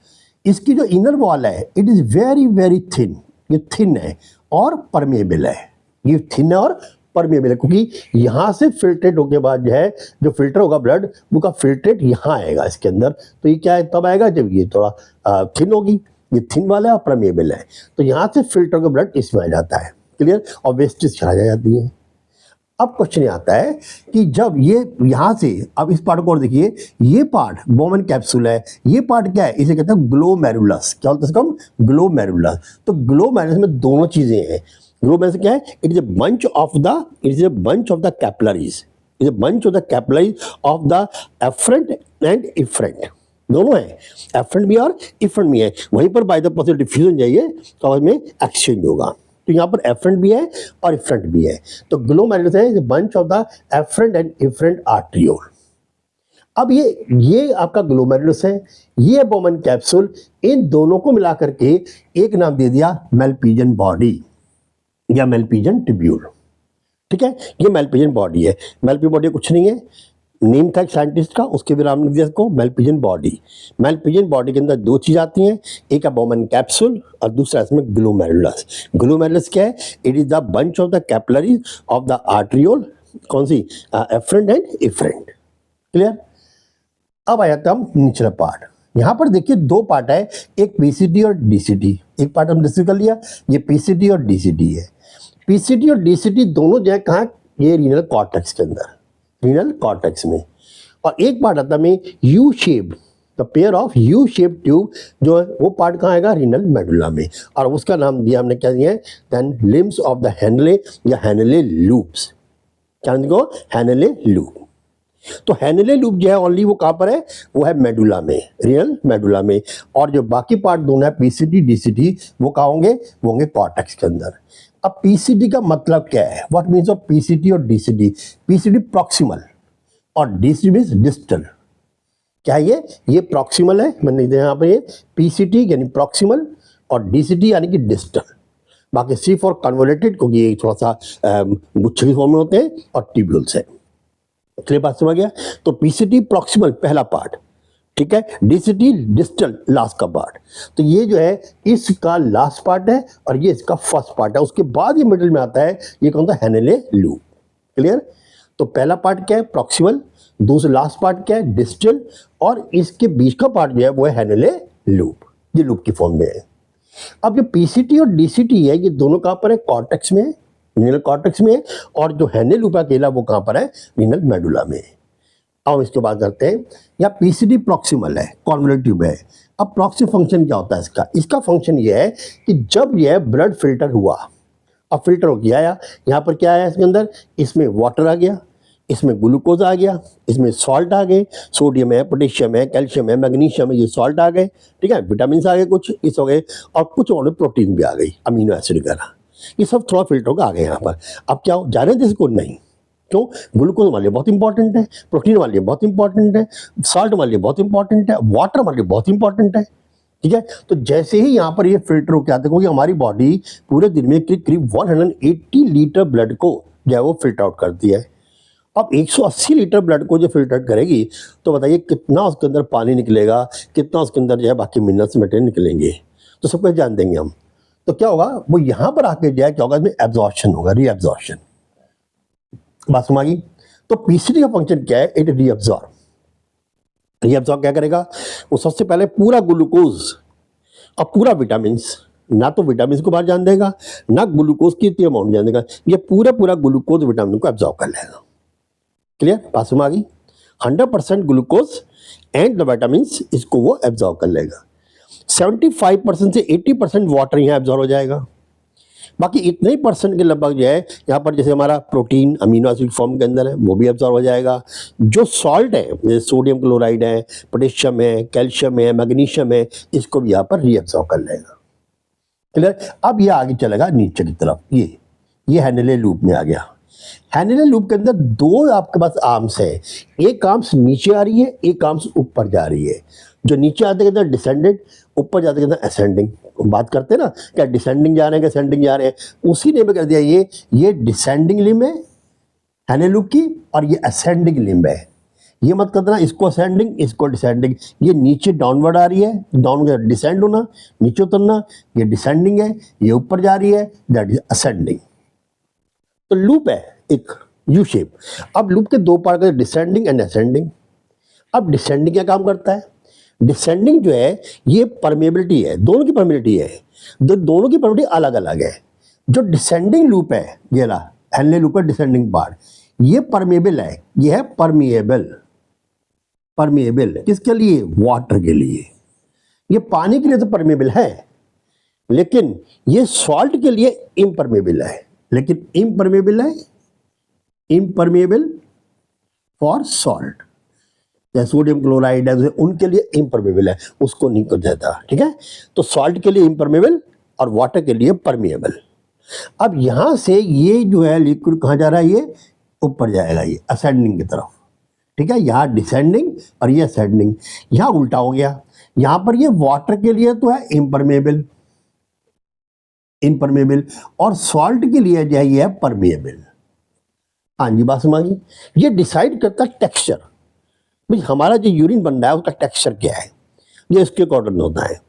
A: इसकी जो इनर वॉल है it is very very thin, ये थिन है और परमेबल है, ये थिन है और परमेबल है, क्योंकि यहाँ से फिल्ट्रेट होके बाद जो है, जो फिल्टर होगा ब्लड, वो का फिल्ट्रेट यहाँ आएगा इसके अंदर। तो ये क्या है, तब आएगा जब ये थोड़ा थिन होगी, ये थिन वाला है और परमेबल है, तो यहाँ से फिल्टर का ब्लड इसमें आ जाता है। क्लियर, और वेस्टेज चला जाती है। अब क्वेश्चन ये आता है कि जब ये यहाँ से, अब इस पार्ट को और देखिए, ये पार्ट बोमन कैप्सूल है, ये पार्ट क्या है, इसे कहते हैं ग्लोमेरुलस। क्या होता है इसका, ग्लोमेरुलस। तो ग्लोमेरुलस में दोनों चीजें हैं। ग्लोमेरुलस क्या है, it is a bunch of the capillaries, is a bunch of the capillaries of the afferent and efferent, दोनों है, एफरेंट भी और इफरेंट भी है। वहीं पर बाय द प्रोसेस डिफ्यूजन जाइए तो उसमें एक्सचेंज होगा। तो यहाँ पर एफरेंट भी है और इफरेंट भी है। तो ग्लोमेरुलस है bunch of the afferent and efferent arteriole. अब ये आपका ग्लोमेरुलस है, ये बोमन कैप्सूल, इन दोनों को मिला करके एक नाम दे दिया मेलपिजियन बॉडी या मेलपिजियन ट्यूब्यूल। ठीक है, ये मेलपिजियन बॉडी है। मेलपिजियन बॉडी कुछ नहीं है, नेम था एक साइंटिस्ट का, उसके भी नाम लिख दिया इसको मेलपिजियन बॉडी। मेलपिजियन बॉडी के अंदर दो चीज आती हैं, एक है बोमन कैप्सूल और दूसरा इसमें ग्लोमेरुलस। ग्लोमेरुलस क्या है, it is the bunch of the capillaries of the arteriole, कौन सी, एफरेंट एंड इफरेंट। क्लियर। अब आ जाता हम निचला पार्ट। यहाँ पर देखिए दो पार्ट है, एक पीसीटी और डीसीटी। एक पार्ट हम डिस्कस कर लिया, ये पीसीटी और डीसीटी है। पीसीटी और डीसीटी दोनों जो है कहाँ, ये रीनल कॉर्टेक्स के अंदर, रीनल कॉर्टेक्स में। और एक पार्ट आता है U shape, the pair of U shape tube, जो है वो पार्ट कहाँ आएगा, रीनल मेडुला में। और उसका नाम दिया हमने, क्या दिया है, then limbs of the Henle या हैनले लूप्स। क्या देखो, हैनले लूप। तो हैनले लूप जो है ओनली वो कहाँ पर है, वो है मेडुला में, रीनल मेडुला में। और जो बाकी पार्ट दोनों है पीसीटी डीसीटी, वो कहाँ होंगे, वो होंगे कॉर्टेक्स के अंदर। अब पीसीटी का मतलब क्या है, व्हाट मीन्स ऑफ पीसीटी और डीसीटी। पीसीटी प्रॉक्सिमल और डीसीटी मीन्स डिस्टल। क्या है ये प्रॉक्सिमल है, मैंने यहाँ पर ये पीसीटी यानी प्रॉक्सिमल और डीसीटी यानी कि डिस्टल। बाकी सी फॉर कन्वोलेटेड, क्योंकि ये थोड़ा सा गुच्छे की फॉर्म में होते हैं, और ट्यूब्यूल्स है। चलिए बात समझ गया। तो पीसीटी प्रॉक्सिमल पहला पार्ट, ठीक है, डीसीटी डिस्टल लास्ट का पार्ट। तो ये जो है इसका लास्ट पार्ट है और ये इसका फर्स्ट पार्ट है। उसके बाद ये मिडिल में आता है, ये कौन सा, हैनले लूप। क्लियर। तो पहला पार्ट क्या है, प्रॉक्सिमल, दूसरा लास्ट पार्ट क्या है, डिस्टल, और इसके बीच का पार्ट जो है वो है हैनले लूप। ये लूप की फॉर्म में है। अब जो पीसीटी और डीसीटी है, ये दोनों कहाँ पर है, कॉर्टेक्स में, रीनल कॉर्टेक्स में। और जो हैनले लूप अकेला वो कहाँ पर है, रीनल मेडुला में। अब इसके बाद करते हैं, या पीसीटी प्रॉक्सिमल है, कॉन्वोल्यूटिव है। अब प्रॉक्सिमल फंक्शन क्या होता है इसका, इसका फंक्शन ये है कि जब यह ब्लड फिल्टर हुआ अब फिल्टर हो गया आया, यहाँ पर क्या आया इसके अंदर, इसमें वाटर आ गया, इसमें ग्लूकोज आ गया, इसमें सॉल्ट आ गए, सोडियम है, पोटेशियम है, कैल्शियम है, मैग्नीशियम है, ये सॉल्ट आ गए, ठीक है, विटामिन आ गए कुछ इस हो गए, और कुछ और प्रोटीन भी आ गई, अमीनो एसिड वगैरह, ये सब थोड़ा फिल्टर होकर आ गए यहाँ पर। अब क्या हो जाने दे इसको, नहीं, क्यों, ग्लूकोज हमारे लिए बहुत इंपॉर्टेंट है, प्रोटीन हमारे लिए बहुत इंपॉर्टेंट है, सॉल्ट हमारे लिए बहुत इंपॉर्टेंट है, वाटर हमारे लिए बहुत इंपॉर्टेंट है, ठीक है। तो जैसे ही यहाँ पर ये फिल्टर होकर आते हैं, हमारी बॉडी पूरे दिन में करीब 180 लीटर ब्लड को जो है वो फिल्टर आउट करती है। अब 180 लीटर ब्लड को जो फिल्टर करेगी, तो बताइए कितना उसके अंदर पानी निकलेगा, कितना उसके अंदर जो है बाकी मिनरल्स मटेरियल निकलेंगे, तो सब कुछ जान देंगे हम। तो क्या होगा, वो यहाँ पर आके जो है क्या होगा, इसमें एब्जॉर्प्शन होगा, रीएब्जॉर्प्शन। बात समझ आ गई। तो पीसीटी का फंक्शन क्या है, इट रीअब्सॉर्ब। रीअब्सॉर्ब क्या करेगा, वो सबसे पहले पूरा ग्लूकोज और पूरा विटामिन, ना तो विटामिन को बाहर जान देगा, ना ग्लूकोज की इतनी अमाउंट जान देगा, ये पूरा ग्लूकोज विटामिन को एब्जॉर्ब कर लेगा। क्लियर, बात समझ आ गई। 100% ग्लूकोज एंड द विटामिन इसको वो एब्जॉर्ब कर लेगा। 75% से 80% वाटर यहाँ एब्जॉर्ब हो जाएगा, बाकी इतने ही परसेंट के लगभग जो है यहाँ पर जैसे हमारा प्रोटीन अमीनो एसिड फॉर्म के अंदर है वो भी एब्जॉर्ब हो जाएगा। जो सॉल्ट है जैसे सोडियम क्लोराइड है, पोटेशियम है, कैल्शियम है, मैग्नीशियम है, इसको भी यहाँ पर रीअब्जॉर्ब कर लेगा। क्लियर। अब ये आगे चलेगा नीचे की तरफ, ये हैनेले लूप में आ गया। हैनेले लूप के अंदर दो आपके पास आर्म्स है, एक आर्म्स नीचे आ रही है, एक आर्म्स ऊपर जा रही है। जो नीचे आते के अंदर डिसेंडेड, ऊपर जाते के अंदर असेंडिंग। बात करते हैं ना क्या डिसेंडिंग जा रहे हैं, असेंडिंग जा रहे हैं, उसी ने कर दिया ये डिसेंडिंग लिम्ब है हैनेले लूप की, और ये असेंडिंग लिम्ब है। ये मत करना इसको असेंडिंग इसको डिसेंडिंग, ये नीचे डाउनवर्ड आ रही है, डाउनवर्ड डिसेंड होना, नीचे उतरना, ये डिसेंडिंग है, ये ऊपर जा रही है, दैट इज असेंडिंग। तो लूप है एक यू शेप। अब लूप के दो पार्ट हैं, डिसेंडिंग एंड असेंडिंग। अब डिसेंडिंग क्या काम करता है, डिसेंडिंग जो है ये परमेबिलिटी है, दोनों की परमेबिलिटी है, दोनों की परमेबिलिटी अलग अलग है। जो डिसेंडिंग लूप है ये रहा हैनेले लूप का डिसेंडिंग पार्ट, ये परमेबल है, ये है परमिएबल। परमिएबल किसके लिए, वाटर के लिए। ये पानी के लिए तो परमेबल है, लेकिन ये सॉल्ट के लिए इम्परमेबल है, लेकिन इम्परमेबल है, इम्परमेबल फॉर सॉल्ट। जैसे सोडियम क्लोराइड है उनके लिए इम्परमेबल है, उसको नहीं कर देता, ठीक है। तो सॉल्ट के लिए इम्परमेबल और वाटर के लिए परमिएबल। अब यहां से ये जो है लिक्विड कहाँ जा रहा है, ये ऊपर जाएगा, ये असेंडिंग की तरफ, ठीक है। यहाँ डिसेंडिंग और ये असेंडिंग, यहाँ उल्टा हो गया। यहाँ पर ये वाटर के लिए तो है इम्परमेबल, इम्परमेबल, और सॉल्ट के लिए जो है ये है परमिएबल। हाँ जी, बात समझ गई। ये डिसाइड करता है टेक्सचर, भाई हमारा जो यूरिन बन रहा है उसका टेक्सचर क्या है, ये इसके अकॉर्डिंग होता है।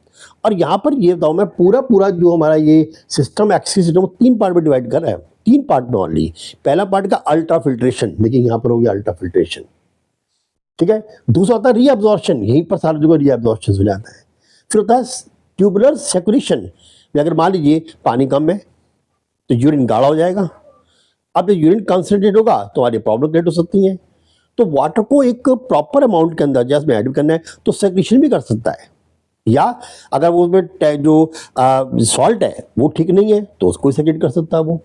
A: और यहाँ पर ये बताऊँ मैं पूरा जो हमारा ये सिस्टम एक्सिस सिस्टम वो 3 पार्ट में डिवाइड कर रहा है, 3 पार्ट में ओनली। पहला पार्ट का अल्ट्रा फिल्ट्रेशन, देखिए यहाँ पर हो गया अल्ट्रा फिल्ट्रेशन, ठीक है। दूसरा होता है रीअब्जॉर्प्शन, यहीं पर सारा जो रीअब्जॉर्प्शन हो जाता है। फिर होता है ट्यूबुलर सेक्रेशन, अगर मान लीजिए पानी कम है तो यूरिन गाढ़ा हो जाएगा। अब जब यूरिन कंसंट्रेट होगा तो हमारी प्रॉब्लम क्रिएट हो सकती है। तो वाटर को एक प्रॉपर अमाउंट के अंदर जैसे ऐड करना है तो सेक्रेशन भी कर सकता है, या अगर वो उसमें जो सॉल्ट है वो ठीक नहीं है तो उसको सेक्रेट कर सकता है वो।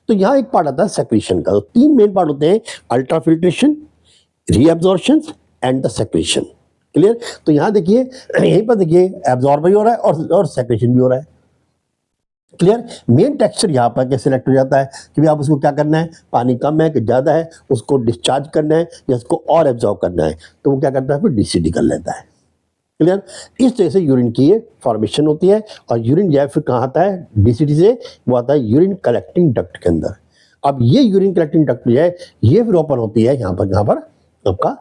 A: तो यहाँ एक पार्ट आता है सेक्रेशन का। तो 3 मेन पार्ट होते हैं, ultra filtration, reabsorption and the secretion. Clear. तो यहाँ देखिए यहीं पर देखिए एब्जॉर्ब भी हो रहा है और सेक्रेशन भी हो रहा है। क्लियर। मेन टेक्सचर यहाँ पर कैसे सिलेक्ट हो जाता है कि आप उसको क्या करना है, पानी कम है कि ज़्यादा है, उसको डिस्चार्ज करना है या उसको और एब्जॉर्ब करना है, तो वो क्या करता है फिर डीसीडी कर लेता है। क्लियर। इस तरह से यूरिन की ये फॉर्मेशन होती है। और यूरिन जो है फिर कहाँ आता है, डीसीडी से वो आता है यूरिन कलेक्टिंग डक्ट के अंदर। अब ये यूरिन कलेक्टिंग डक्ट जो है ये फिर ओपन होती है यहाँ पर आपका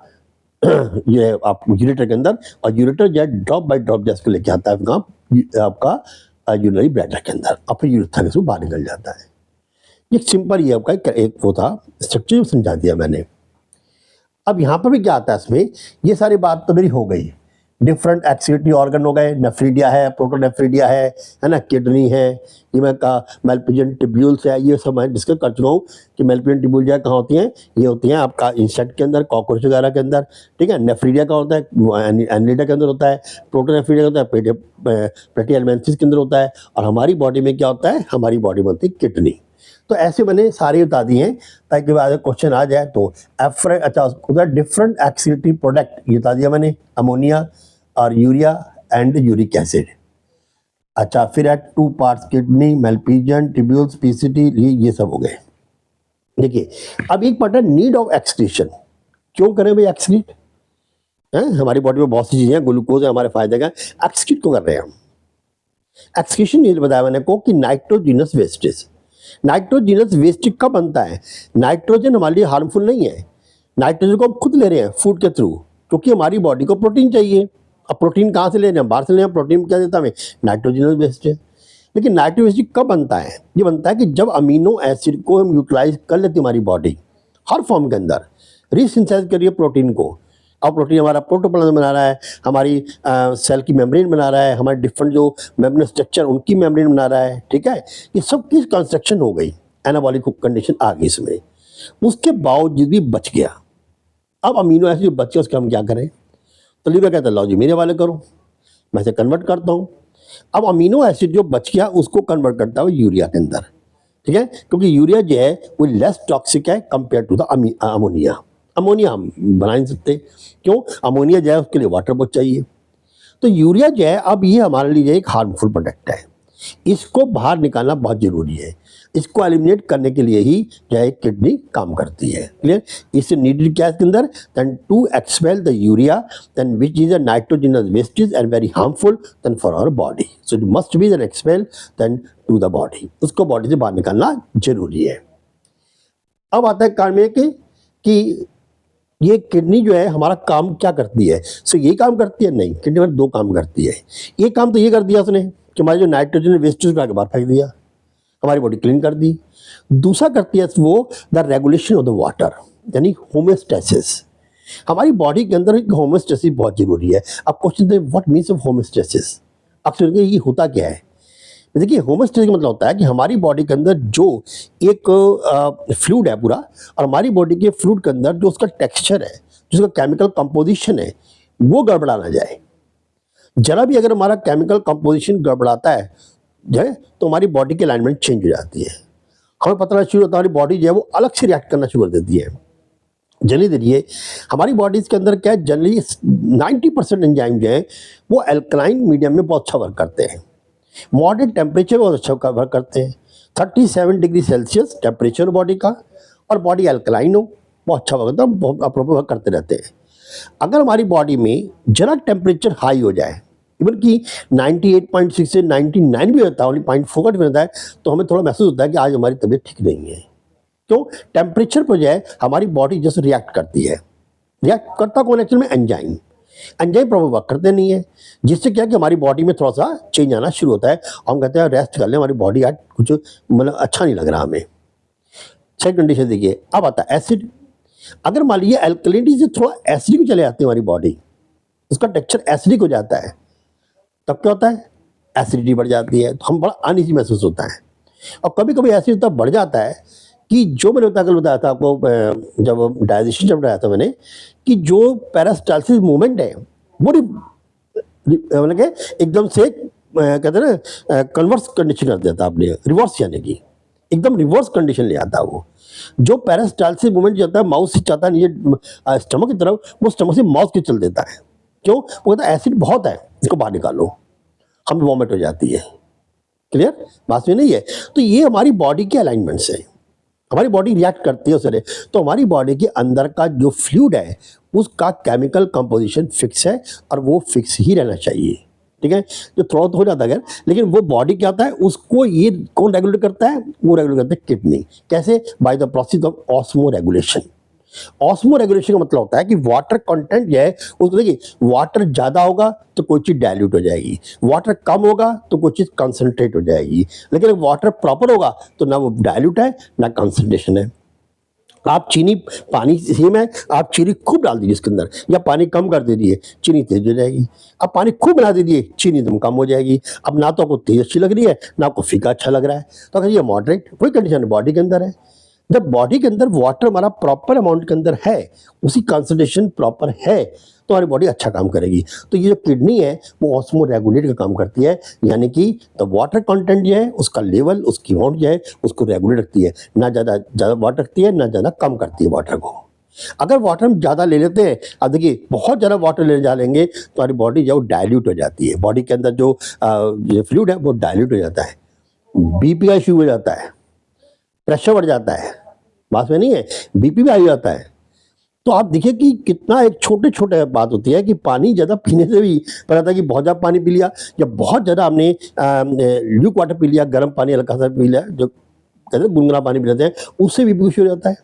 A: ये आप यूरेटर के अंदर, और यूरेटर जो है ड्रॉप बाय ड्रॉप जैसे लेके आता है आपका यूरिनरी ब्लैडर के अंदर, और फिर यूरिथ्रा से बाहर निकल जाता है। ये सिंपल ये आपका एक वो था स्ट्रक्चर समझा दिया मैंने। अब यहाँ पर भी क्या आता है इसमें, ये सारी बात तो मेरी हो गई। डिफरेंट एक्सिटी ऑर्गन हो गए, नेफ्रीडिया है, प्रोटोनेफ्रीडिया है ना, किडनी है, ये मैं कहा मेल्पिजियन ट्यूब्यूल्स है, ये सब मैं डिस्कस कर चुका हूँ कि मेल्पिजियन ट्यूब्यूल जो है कहाँ होती हैं, ये होती हैं आपका इंसेक्ट के अंदर, कॉकरोच वगैरह के अंदर, ठीक है। नेफ्रीडिया का होता है एनिलिडा के अंदर होता है, प्रोटोनेफ्रीडिया होता है प्लेटी एल्मेंसिस के अंदर होता है, और हमारी बॉडी में क्या होता है, हमारी बॉडी में होती है किडनी। तो ऐसे मैंने सारे बता दिए हैं ताकि बाद क्वेश्चन आ जाए तो अच्छा उधर डिफरेंट एक्सिलिटी प्रोडक्ट ये बता दिया मैंने, अमोनिया और यूरिया एंड यूरिक एसिड। अच्छा फिर है 2 पार्ट्स किडनी, मेल्पिजियन, ट्यूब्यूल्स, पीसीटी, ये सब हो गए। देखिए अब एक पार्ट है नीड ऑफ एक्सक्रीशन। क्यों करें भाई एक्सक्रीट? हमारी बॉडी में बहुत सी चीजें हैं, ग्लूकोज है हमारे फायदे का, एक्सक्रीट क्यों कर रहे हैं हम? एक्सक्रीशन ये बताया मैंने को कि नाइट्रोजिनस वेस्टेज। नाइट्रोजिनस वेस्टेज कब बनता है? नाइट्रोजन हमारे लिए हार्मफुल नहीं है, नाइट्रोजन को हम खुद ले रहे हैं फूड के थ्रू, क्योंकि हमारी बॉडी को प्रोटीन चाहिए। अब प्रोटीन कहाँ से ले रहे हैं? बाहर से ले रहे हैं। प्रोटीन क्या देता है हमें? Nitrogenous wastage. लेकिन नाइट्रोजन वेस्टेज कब बनता है? ये बनता है कि जब अमीनो एसिड को हम यूटिलाइज कर लेती है हमारी बॉडी हर फॉर्म के अंदर, रीसिंथेसाइज करिए प्रोटीन को। अब प्रोटीन हमारा प्रोटोप्लाज्म बना रहा है, हमारी सेल की मेम्ब्रेन बना रहा है, हमारे डिफरेंट जो मेम्ब्रेन स्ट्रक्चर उनकी मेम्ब्रेन बना रहा है, ठीक है। ये सब की कंस्ट्रक्शन हो गई, एनाबॉलिक कंडीशन आ गई इसमें, उसके बावजूद भी बच गया। अब अमीनो एसिड जो बच गया उसका हम क्या करें? तो लीवर कहता है लो जी मेरे वाले करो, मैं इसे कन्वर्ट करता हूँ। अब अमीनो एसिड जो बच गया उसको कन्वर्ट करता है यूरिया के अंदर, ठीक है, क्योंकि यूरिया जो है वो लेस टॉक्सिक है compare to the ammonia. Ammonia हम बना नहीं सकते, क्यों? अमोनिया जो है उसके लिए वाटर बहुत चाहिए। तो यूरिया जो है अब ये हमारे लिए एक हार्मफुल प्रोडक्ट है, इसको बाहर निकालना बहुत ज़रूरी है। इसको एलिमिनेट करने के लिए ही जो है किडनी काम करती है। क्लियर? इससे नीडेड क्या है इसके अंदर? Then to expel the urea then which is a nitrogenous wastage and very harmful then for our body, so it must be then expel then to the body, उसको body से बाहर निकालना जरूरी है। अब आता है कारण में कि ये किडनी जो है हमारा काम क्या करती है? सो ये काम करती है? नहीं, किडनी हमारे 2 काम करती है। एक काम तो ये कर दिया उसने कि हमारे जो नाइट्रोजन वेस्टेज को बाहर फेंक दिया, हमारी बॉडी क्लीन कर दी। दूसरा करती है वो the regulation of the water, यानी होम्योस्टेसिस। हमारी बॉडी के अंदर एक होम्योस्टेसिस बहुत जरूरी है। अब क्वेश्चन है व्हाट मीन्स ऑफ होम्योस्टेसिस? अक्सर ये होता क्या है? देखिए होम्योस्टेसिस का मतलब होता है कि हमारी बॉडी के अंदर जो एक फ्लूइड है पूरा, और हमारी बॉडी के फ्लूइड के अंदर जो उसका टेक्सचर है, जो उसका केमिकल कंपोजिशन है, वो गड़बड़ा ना जाए। जरा भी अगर हमारा केमिकल कंपोजिशन गड़बड़ाता है जो है तो हमारी बॉडी की अलाइनमेंट चेंज हो जाती है। हमें पता लगना शुरू होता है हमारी बॉडी जो है वो अलग से रिएक्ट करना शुरू कर देती है। जनरली देखिए हमारी बॉडीज के अंदर क्या है, जनरली 90% एंजाइम जो है वो एल्कलाइन मीडियम में बहुत अच्छा वर्क करते हैं, मॉडरेट टेम्परेचर में बहुत अच्छा वर्क करते हैं। 37 डिग्री सेल्सियस टेम्परेचर बॉडी का, और बॉडी एल्कलाइन हो, बहुत अच्छा वर्क करता है, अप्रोप्रिएट वर्क करते रहते हैं। अगर हमारी बॉडी में जरा टेम्परेचर हाई हो जाए, इवन कि 98.6 से 99 भी होता है, ओनली 0.4 भी होता है, तो हमें थोड़ा महसूस होता है कि आज हमारी तबीयत ठीक नहीं है। क्यों? टेम्परेचर पर जो है हमारी बॉडी जैसे रिएक्ट करती है। रिएक्ट करता कौन? एक्चुअल में एंजाइम। एंजाइम प्रॉपर वर्क करते नहीं है, जिससे क्या कि हमारी बॉडी में थोड़ा सा चेंज आना शुरू होता है, और हम कहते हैं रेस्ट कर लें, हमारी बॉडी आज कुछ मतलब अच्छा नहीं लग रहा हमें। सेकंड कंडीशन देखिए, अब आता है एसिड। अगर मान लीजिए एल्कलिनिटी से थोड़ा एसिडिक चले जाती है हमारी बॉडी, उसका टेक्सचर एसिडिक हो जाता है, तब क्या होता है? एसिडिटी बढ़ जाती है, तो हम बड़ा अनईजी महसूस होता है। और कभी कभी ऐसी इतना बढ़ जाता है कि जो मैंने कल बताया था आपको, जब डाइजेशन जब बताया था मैंने, कि जो पेरिस्टाल्सिस मूवमेंट है वो मतलब कि एकदम से कहते हैं ना कन्वर्स कंडीशन कर देता है, आपने रिवर्स, यानी कि एकदम रिवर्स कंडीशन ले आता है। वो जो पेरिस्टाल्सिस मूवमेंट जाता है माउथ से जाता है नीचे स्टमक की तरफ, वो स्टमक से माउथ की चल देता है। क्यों? वो कहता है एसिड बहुत है, इसको बाहर निकालो, हमें वॉमिट हो जाती है। क्लियर बात में नहीं है? तो ये हमारी बॉडी के अलाइनमेंट्स है, हमारी बॉडी रिएक्ट करती है उससे। तो हमारी बॉडी के अंदर का जो फ्लूइड है उसका केमिकल कंपोजिशन फिक्स है, और वो फिक्स ही रहना चाहिए, ठीक है। जो थोड़ा तो हो जाता है, लेकिन वो बॉडी क्या होता है, उसको ये कौन रेगुलेट करता है? वो रेगुलेट करता है किडनी। कैसे? Bye the process of osmo regulation. Osmo regulation का मतलब होता है कि वाटर कंटेंट जो है उसको, देखिए वाटर ज़्यादा होगा तो कोई चीज़ डाइल्यूट हो जाएगी, वाटर कम होगा तो कोई चीज़ कंसनट्रेट हो जाएगी। लेकिन वाटर प्रॉपर होगा तो ना वो डाइल्यूट है ना कंसनट्रेशन है। आप चीनी, पानी सेम है, आप चीनी खूब डाल दीजिए इसके अंदर, या पानी कम कर दीजिए, चीनी तेज हो जाएगी। अब पानी खूब बना दीजिए, चीनी एकदम कम हो जाएगी। अब ना तो आपको तेज अच्छी लग रही है, ना आपको फीका अच्छा लग रहा है, तो अगर ये मॉडरेट, वही कंडीशन बॉडी के अंदर है। जब बॉडी के अंदर वाटर हमारा प्रॉपर अमाउंट के अंदर है, उसी कंसंट्रेशन प्रॉपर है, तो हमारी बॉडी अच्छा काम करेगी। तो ये जो किडनी है वो ऑस्मो रेगुलेट का काम करती है, यानी कि द वाटर कंटेंट जो है उसका लेवल, उसकी अमाउंट जो है उसको रेगुलेट रखती है, ना ज़्यादा वाटर रखती है, ना ज़्यादा कम करती है वाटर को। अगर वाटर हम ज़्यादा ले लेते हैं, अब देखिए बहुत ज़्यादा वाटर ले जा लेंगे तो हमारी बॉडी जो डाइल्यूट हो जाती है, बॉडी के अंदर जो फ्लूइड है वो डाइल्यूट हो जाता है, बीपी का इशू हो जाता है, प्रेशर बढ़ जाता है, बात में नहीं है, बीपी भी हाई हो जाता है। तो आप देखिए कि कितना एक छोटे छोटे बात होती है कि पानी ज़्यादा पीने से भी पता था कि बहुत ज़्यादा पानी पी लिया या बहुत ज़्यादा हमने ल्यूक वाटर पी लिया, गर्म पानी हल्का सा पी लिया, जो कहते हैं गुनगुना पानी पी लेते हैं, उससे भी इशू हो जाता है।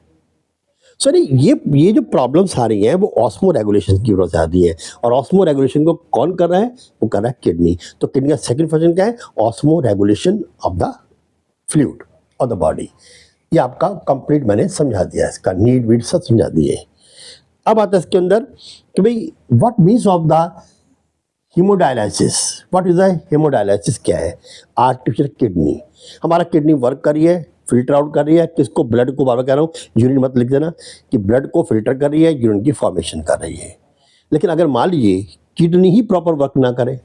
A: सर ये जो प्रॉब्लम्स आ रही हैं वो ऑस्मो रेगुलेशन की वजह से आती है, और ऑस्मो रेगुलेशन को कौन कर रहा है? वो कर रहा है किडनी। तो किडनी का सेकंड फंक्शन क्या है? Osmo regulation of the fluid of the body. ये आपका कंप्लीट मैंने समझा दिया, इसका नीड वीड सब समझा दिए। अब आता है इसके अंदर कि भाई what means of the haemodialysis. What is the haemodialysis? क्या है? Artificial kidney. हमारा किडनी वर्क कर रही है, फिल्टर आउट कर रही है किसको? ब्लड को। बार बार कह रहा हूँ, यूरिन मत लिख देना, कि ब्लड को फिल्टर कर रही है, यूरिन की फॉर्मेशन कर रही है। लेकिन अगर मान लीजिए किडनी ही प्रॉपर वर्क ना करे,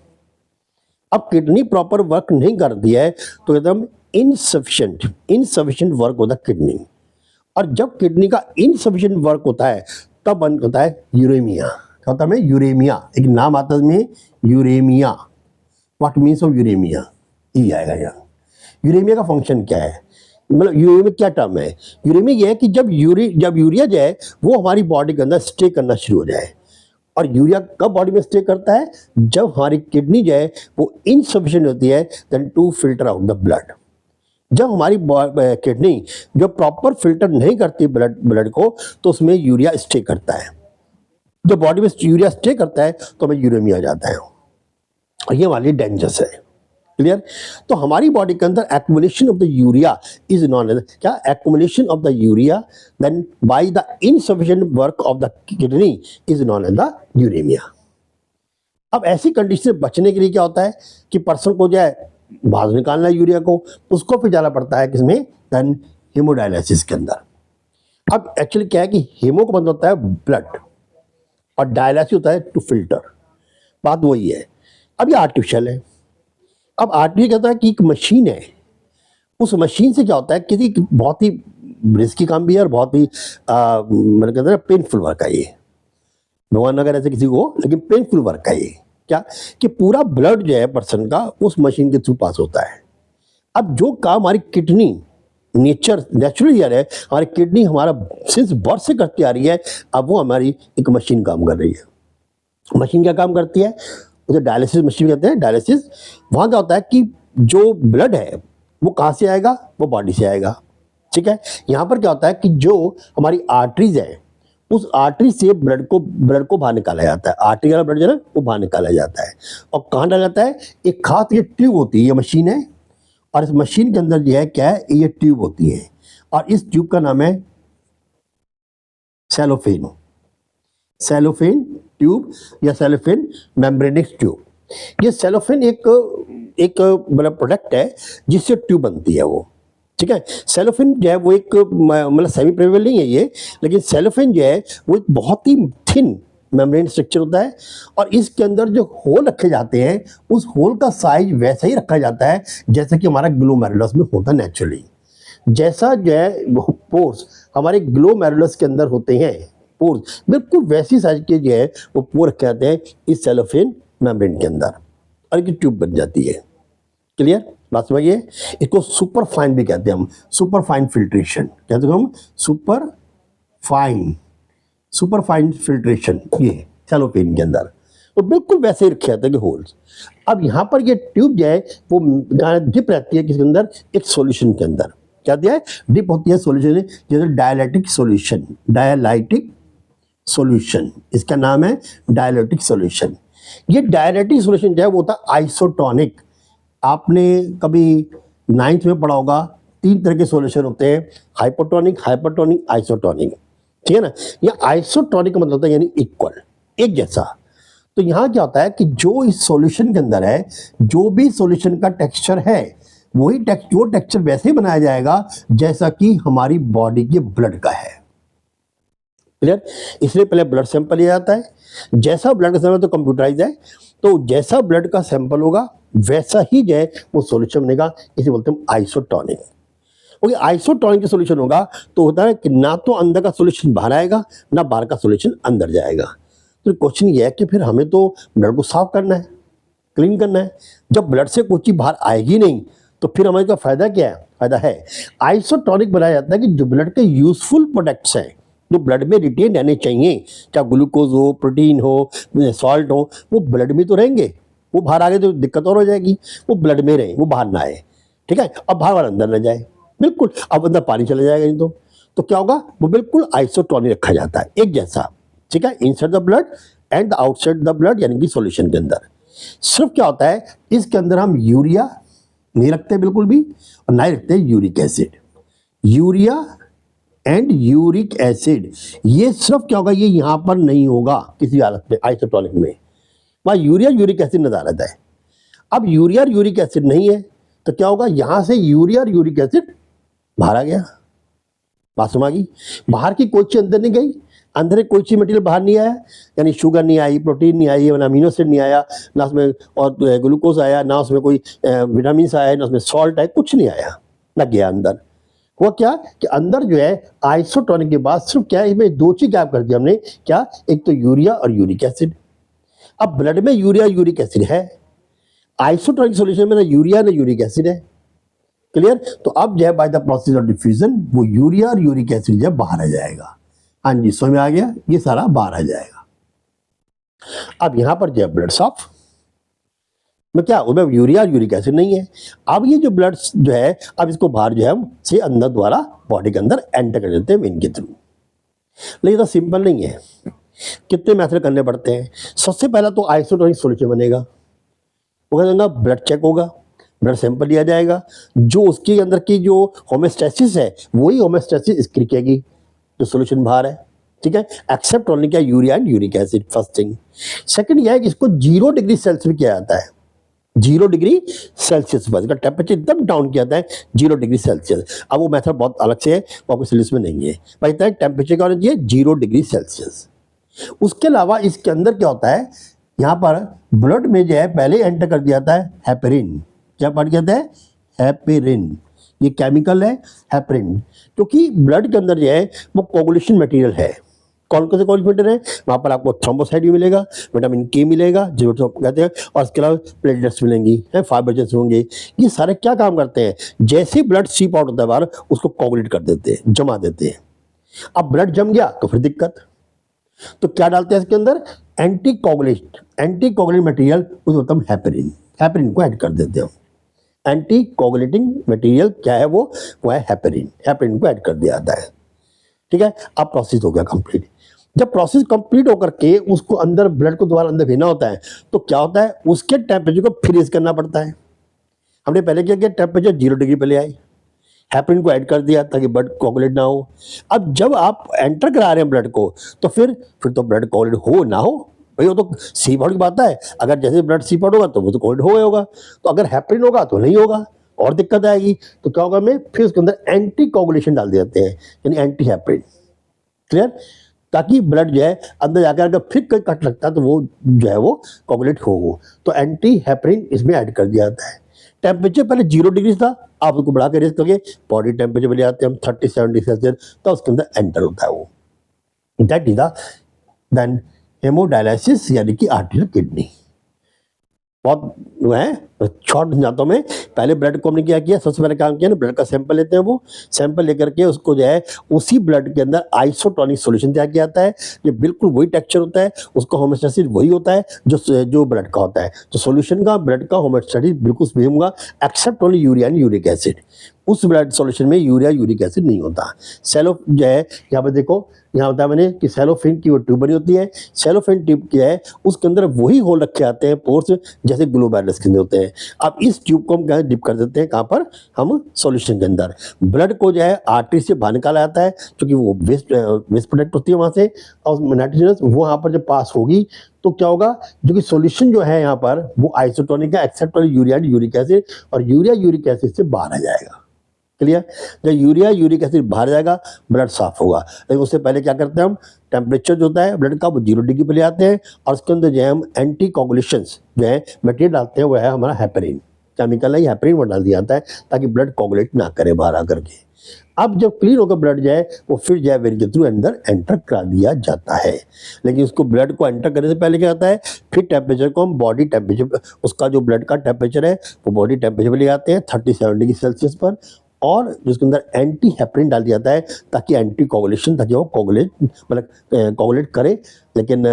A: अब किडनी प्रॉपर वर्क नहीं करती है तो एकदम इनसफिशिएंट वर्क होता है किडनी। और जब किडनी का इनसफिशिएंट वर्क होता है तब बन होता है यूरेमिया। क्या होता है? यूरेमिया, एक नाम आता है इसमें, uremia. What means of uremia? ये आएगा यहाँ। यूरेमिया का फंक्शन क्या है? मतलब यूरेमिया क्या टर्म है? यूरेमिया ये है कि जब यूरिया जो है वो हमारी बॉडी के अंदर स्टे करना शुरू हो जाए। और यूरिया कब बॉडी में स्टे करता है? जब हमारी किडनी जो है वो इनसफिशिएंट होती है then to filter out the blood. जब हमारी किडनी जो प्रॉपर फिल्टर नहीं करती ब्लड को, तो उसमें यूरिया स्टे करता है। जब बॉडी में यूरिया स्टे करता है तो हमें यूरेमिया आ जाता है, और ये हमारे लिए डेंजरस है। क्लियर? तो हमारी बॉडी के अंदर accumulation of the urea is known as क्या? Accumulation of the urea then by the insufficient work of the kidney is known as the uremia. अब ऐसी कंडीशन से बचने के लिए क्या होता है कि पर्सन को जो है बाहर निकालना है यूरिया को, उसको फिर जाना पड़ता है किसमें? देन हीमोडायलिसिस के अंदर। अब एक्चुअली क्या है कि हीमो का मतलब होता है ब्लड, और डायलिसिस होता है टू फिल्टर। बात वही है। अब ये आर्टिफिशियल है। अब आर्टिफिशियल कहता है कि एक मशीन है, उस मशीन से क्या होता है, किसी बहुत ही रिस्की काम भी है और बहुत ही मतलब कहते हैं पेनफुल वर्क है ये। भगवान अगर ऐसे किसी को, लेकिन पेनफुल वर्क है ये। क्या? कि पूरा ब्लड जो है पर्सन का उस मशीन के थ्रू पास होता है। अब जो काम हमारी किडनी नेचुरली यार है, हमारी किडनी हमारा सिंस बर्थ से करती आ रही है, अब वो हमारी एक मशीन काम कर रही है। मशीन क्या काम करती है? उसे डायलिसिस मशीन कहते हैं। डायलिसिस वहाँ क्या होता है कि जो ब्लड है वो कहाँ से आएगा? वो बॉडी से आएगा। ठीक है? यहाँ पर क्या होता है कि जो हमारी आर्टरीज है, उस आर्टरी से ब्लड को बाहर निकाला जाता है। आर्टरी वाला ब्लड जो है ना वो बाहर निकाला जाता है। और कहाँ डाला जाता है? एक खास ये ट्यूब होती है, ये मशीन है, और इस मशीन के अंदर जो है क्या है? ये ट्यूब होती है, और इस ट्यूब का नाम है सेलोफेन। सेलोफेन ट्यूब या सेलोफेन मेम्ब्रेनिक ट्यूब। ये सेलोफेन एक मतलब प्रोडक्ट है जिससे ट्यूब बनती है वो। ठीक है? सेलोफेन जो है वो एक मतलब सेमी प्रेवेबल नहीं है ये, लेकिन सेलोफेन जो है वो एक बहुत ही थिन मेम्ब्रेन स्ट्रक्चर होता है, और इसके अंदर जो होल रखे जाते हैं उस होल का साइज वैसा ही रखा जाता है जैसा कि हमारा ग्लोमेरुलस में होता है नेचुरली। जैसा जो है पोर्स हमारे ग्लोमेरुलस के अंदर होते हैं, पोर्स बिल्कुल वैसी साइज के जो है वो पोर रखे जाते हैं इस सेलोफेन मेम्ब्रेन के अंदर, और एक ट्यूब बन जाती है। क्लियर? बात समझिए। इसको सुपर फाइन भी कहते हैं हम, सुपर फाइन फिल्ट्रेशन कहते हैं हम, सुपर फाइन फिल्ट्रेशन ये सेलोफेन के अंदर, तो बिल्कुल वैसे ही रखे जाते हैं कि होल्स। अब यहाँ पर ये ट्यूब जो है वो डिप रहती है किसके अंदर? एक सॉल्यूशन के अंदर। क्या दिया है? डिप होती है सॉल्यूशन, जैसे डायलिटिक सॉल्यूशन, इसका नाम है डायलिटिक सॉल्यूशन। ये डायलिटिक सॉल्यूशन जो है वो होता है आइसोटोनिक। आपने कभी 9th में पढ़ा होगा, 3 तरह के सॉल्यूशन होते हैं, हाइपोटोनिक, आइसोटोनिक। ठीक है ना? या आइसोटोनिक का मतलब होता है यानी इक्वल, एक जैसा। तो यहाँ क्या होता है कि जो इस सॉल्यूशन के अंदर है, जो भी सॉल्यूशन का टेक्सचर है वही वो टेक्सचर वैसे ही बनाया जाएगा जैसा कि हमारी बॉडी के ब्लड का है। क्लियर? इसलिए पहले ब्लड सैंपल लिया जाता है, जैसा ब्लड का सैंपल तो कंप्यूटराइज है, तो जैसा ब्लड का सैंपल होगा वैसा ही जो है वो सॉल्यूशन बनेगा, इसे बोलते हैं आइसोटोनिक। ओके, आइसोटोनिक सॉल्यूशन होगा तो होता है कि ना तो अंदर का सॉल्यूशन बाहर आएगा, ना बाहर का सॉल्यूशन अंदर जाएगा। तो क्वेश्चन ये है कि फिर हमें तो ब्लड को साफ करना है, क्लीन करना है। जब ब्लड से कोई चीज बाहर आएगी नहीं तो फिर हमारे का फायदा क्या है? फायदा है आइसोटोनिक बनाया जाता है कि जो ब्लड के यूजफुल प्रोडक्ट्स हैं, जो ब्लड में रिटेन रहने चाहिए, चाहे ग्लूकोज हो, प्रोटीन हो, सॉल्ट हो, वो ब्लड में तो रहेंगे। वो बाहर आ गए तो दिक्कत और हो जाएगी। वो ब्लड में रहे, वो बाहर ना आए। ठीक है, अब बाहर वाला अंदर ना जाए। बिल्कुल, अब अंदर पानी चला जाएगा नहीं तो क्या होगा? वो बिल्कुल आइसोटोनिक रखा जाता है, एक जैसा। ठीक है, inside the blood and outside the blood, यानी कि सॉल्यूशन के अंदर। सिर्फ क्या होता है, इसके अंदर हम यूरिया नहीं रखते बिल्कुल भी, और ना ही रखते uric acid. Urea and uric acid, ये सिर्फ क्या होगा, ये यहां पर नहीं होगा किसी हालत में आइसोटोनिक में। वहां यूरिया यूरिक एसिड नजर आता है। अब यूरिया और यूरिक एसिड नहीं है तो क्या होगा, यहां से यूरिया और यूरिक एसिड बाहर आ गया। बात समझ आ गई? बाहर की कोई चीज अंदर नहीं गई, अंदर कोई चीज मटेरियल बाहर नहीं आया, यानी शुगर नहीं आई, प्रोटीन नहीं आई, अमीनो एसिड नहीं आया, ना उसमें और ग्लूकोज आया, ना उसमें कोई विटामिन आया, ना उसमें सॉल्ट आया, कुछ नहीं आया, ना गया अंदर। हुआ क्या कि अंदर जो है आइसोटोनिक के बाद सिर्फ क्या है, इसमें दो चीज गैप कर दिया हमने, क्या? एक तो यूरिया और यूरिक एसिड। अब ब्लड में यूरिया यूरिक एसिड है, आइसोटोनिक सॉल्यूशन में ना यूरिया ना यूरिक एसिड है। क्लियर? तो अब जो है bye the process of diffusion वो यूरिया और यूरिक एसिड जो है बाहर आ जाएगा। हाँ जी, समझ में आ गया? ये सारा बाहर आ जाएगा। अब यहां पर जो है ब्लड साफ में क्या, उसमें यूरिया और यूरिक एसिड नहीं है। अब ये जो ब्लड जो है, अब इसको बाहर जो है हम से अंदर द्वारा बॉडी के अंदर एंटर कर देते हैं वेन के थ्रू। लेकिन तो सिंपल नहीं है, कितने मेथड करने पड़ते हैं। सबसे पहला तो आइसोटोनिक सॉल्यूशन बनेगा, वो कहना ब्लड चेक होगा, ब्लड सैंपल लिया जाएगा, जो उसके अंदर की जो होमोस्टैसिस है वही होमोस्टैसिस इसकी लिखेगी जो सॉल्यूशन बाहर है। ठीक है, एक्सेप्ट ओनली क्या, urea and uric acid, first thing. Second यह है कि इसको 0 डिग्री सेल्सियस में किया जाता है, 0 डिग्री सेल्सियस पर इसका टेम्परेचर एकदम डाउन किया जाता है 0 डिग्री सेल्सियस। अब वो मेथड बहुत अलग से है, वो आपको सिलेबस में नहीं है, पर इतना टेम्परेचर क्या होना चाहिए, 0 डिग्री सेल्सियस। उसके अलावा इसके अंदर क्या होता है, यहाँ पर ब्लड में जो है पहले एंटर कर दिया जाता है हेपेरिन। क्या पढ़ जाता है? हेपेरिन। ये केमिकल है हेपेरिन, क्योंकि ब्लड के अंदर जो है वो कोगुलेशन मटेरियल है। कौन कौन से कोगुलेशन है? वहाँ पर आपको थ्रोम्बोसाइट भी मिलेगा, विटामिन के मिलेगा जो कहते हैं, और इसके अलावा प्लेटलेट्स मिलेंगी, फाइब्रोजेंस होंगे। ये सारे क्या काम करते हैं, जैसे ही ब्लड सीप आउट होता है बाहर, उसको कोगुलेट कर देते हैं, जमा देते हैं। अब ब्लड जम गया तो फिर दिक्कत, तो क्या डालते हैं इसके अंदर, एंटी कोगुलेट मटेरियल, उसको हम हेपेरिन, हेपेरिन को ऐड कर देते हैं। एंटी कोगुलेटिंग मटेरियल क्या है वो है हेपेरिन, हेपेरिन को ऐड कर दिया जाता है। ठीक है, अब प्रोसेस हो गया कंप्लीट। जब प्रोसेस कंप्लीट होकर के उसको अंदर ब्लड को दोबारा अंदर भेजना होता है तो क्या होता है, उसके टेम्परेचर को फ्रीज करना पड़ता है। हमने पहले क्या किया, टेम्परेचर 0 डिग्री पे ले आए, हेपेरिन को ऐड कर दिया ताकि ब्लड कोगुलेट ना हो। अब जब आप एंटर करा रहे हैं ब्लड को तो फिर तो ब्लड कोगुलेट हो ना हो भाई, वो तो सीप आउट की बात है। अगर जैसे ब्लड सीप आउट होगा तो वो तो कोगुलेट हो गया होगा, तो अगर हेपेरिन होगा तो नहीं होगा और दिक्कत आएगी। तो क्या होगा, हमें फिर उसके अंदर एंटी कोगुलेशन डाल देते हैं, यानी एंटी हेपेरिन। क्लियर? ताकि ब्लड जो है अंदर जाकर अगर फिर कोई कट लगता है तो वो जो है वो कोगुलेट हो, तो एंटी हेपेरिन इसमें ऐड कर दिया जाता है। टेम्परेचर पहले 0 डिग्री था, आप उसको बढ़ा के रेस करके बॉडी टेम्परेचर पे ले आते हैं हम 37 डिग्री सेल्सियस, तो उसके अंदर एंटर होता है वो। That is the then hemodialysis, यानी कि आर्टिफिशियल किडनी। बहुत वो है शॉर्ट जाता में, पहले ब्लड को हमने क्या किया, सबसे पहले काम किया ना, ब्लड का सैंपल लेते हैं, वो सैंपल लेकर के उसको जो है उसी ब्लड के अंदर आइसोटोनिक सॉल्यूशन तैयार किया जाता है, जो बिल्कुल वही टेक्सचर होता है, उसका होमोस्टैसिस वही होता है जो ब्लड का होता है। तो सॉल्यूशन का ब्लड का होमोस्टैसिस बिल्कुल सेम होगा, except only urea and uric acid. उस ब्लड सॉल्यूशन में यूरिया यूरिक एसिड नहीं होता। सेलो जो है यहाँ पर देखो, यहाँ बताया मैंने कि सेलोफेन की वो ट्यूब बनी होती है। सेलोफेन ट्यूब क्या है, उसके अंदर वही होल रखे आते हैं पोर्स, जैसे ग्लोमेरुलस के अंदर होते हैं। हैं। अब इस ट्यूब को हम क्या डिप कर देते हैं, कहाँ पर, हम सॉल्यूशन के अंदर। ब्लड को जो है आर्टरी से बाहर निकाला जाता है, क्योंकि वो वेस्ट प्रोडक्ट होती है वहाँ से, और नाइट्रोजनस वो यहाँ पर जब पास होगी तो क्या होगा, जो कि सॉल्यूशन जो है यहाँ पर वो आइसोटोनिक है, except urea and uric acid, और यूरिया यूरिक एसिड से बाहर आ जाएगा। क्लियर। जब यूरिया यूरिक एसिड बाहर जाएगा, ब्लड साफ होगा। लेकिन उससे पहले क्या करते हैं हम, टेम्परेचर जो होता है ब्लड का वो 0 डिग्री पे ले आते हैं, और उसके अंदर जो है हम एंटी कोगुलेशंस जो है मटेरियल डालते हैं, वो है हमारा हेपरिन केमिकल है, हेपरिन वो डाल दिया जाता है ताकि ब्लड कोगुलेट ना करे बाहर आकर के। अब जब क्लीन होकर ब्लड जाए, वो फिर जो है वेन के थ्रू अंदर एंटर करा दिया जाता है। लेकिन उसको ब्लड को एंटर करने से पहले क्या होता है, फिर टेम्परेचर को हम बॉडी टेम्परेचर, उसका जो ब्लड का टेम्परेचर है वो बॉडी टेम्परेचर पर ले आते हैं 37 डिग्री सेल्सियस पर, और जिसके अंदर एंटी हेपरिन डाल दिया जाता है ताकि एंटी कोगुलेशन, ताकि वो कोगुलेट मतलब कोगुलेट करे। लेकिन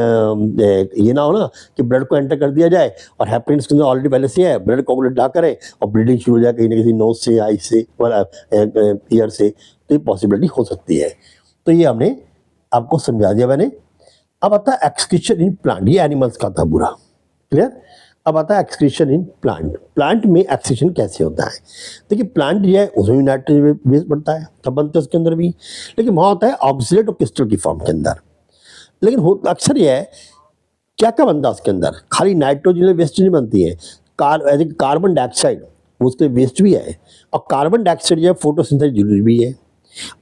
A: ये ना हो ना कि ब्लड को एंटर कर दिया जाए और हेपरिन इसके अंदर ऑलरेडी पहले से है, ब्लड कोगुलेट ना करे और ब्लीडिंग शुरू हो जाए कहीं ना किसी नोज से, आई से, ईयर से, तो ये पॉसिबिलिटी हो सकती है। तो ये हमने आपको समझा दिया मैंने। अब आता है एक्सक्रीशन इन प्लांट, ये एनिमल्स का था पूरा। क्लियर। अब आता है एक्सक्रीशन इन प्लांट। प्लांट में एक्सक्रीशन कैसे होता है, देखिए प्लांट जो है उसमें भी नाइट्रोजन बेस बढ़ता है, तब बनते हैं उसके अंदर भी, लेकिन वहाँ होता है ऑक्सीडेट और क्रिस्टल की फॉर्म के अंदर। लेकिन अक्सर ये है क्या क्या बनता है उसके अंदर, खाली नाइट्रोजन वेस्ट नहीं बनती है, कार्बन डाइऑक्साइड उसके वेस्ट भी है, और कार्बन डाइऑक्साइड जो है फोटोसिंथेसिस जरूरी भी है,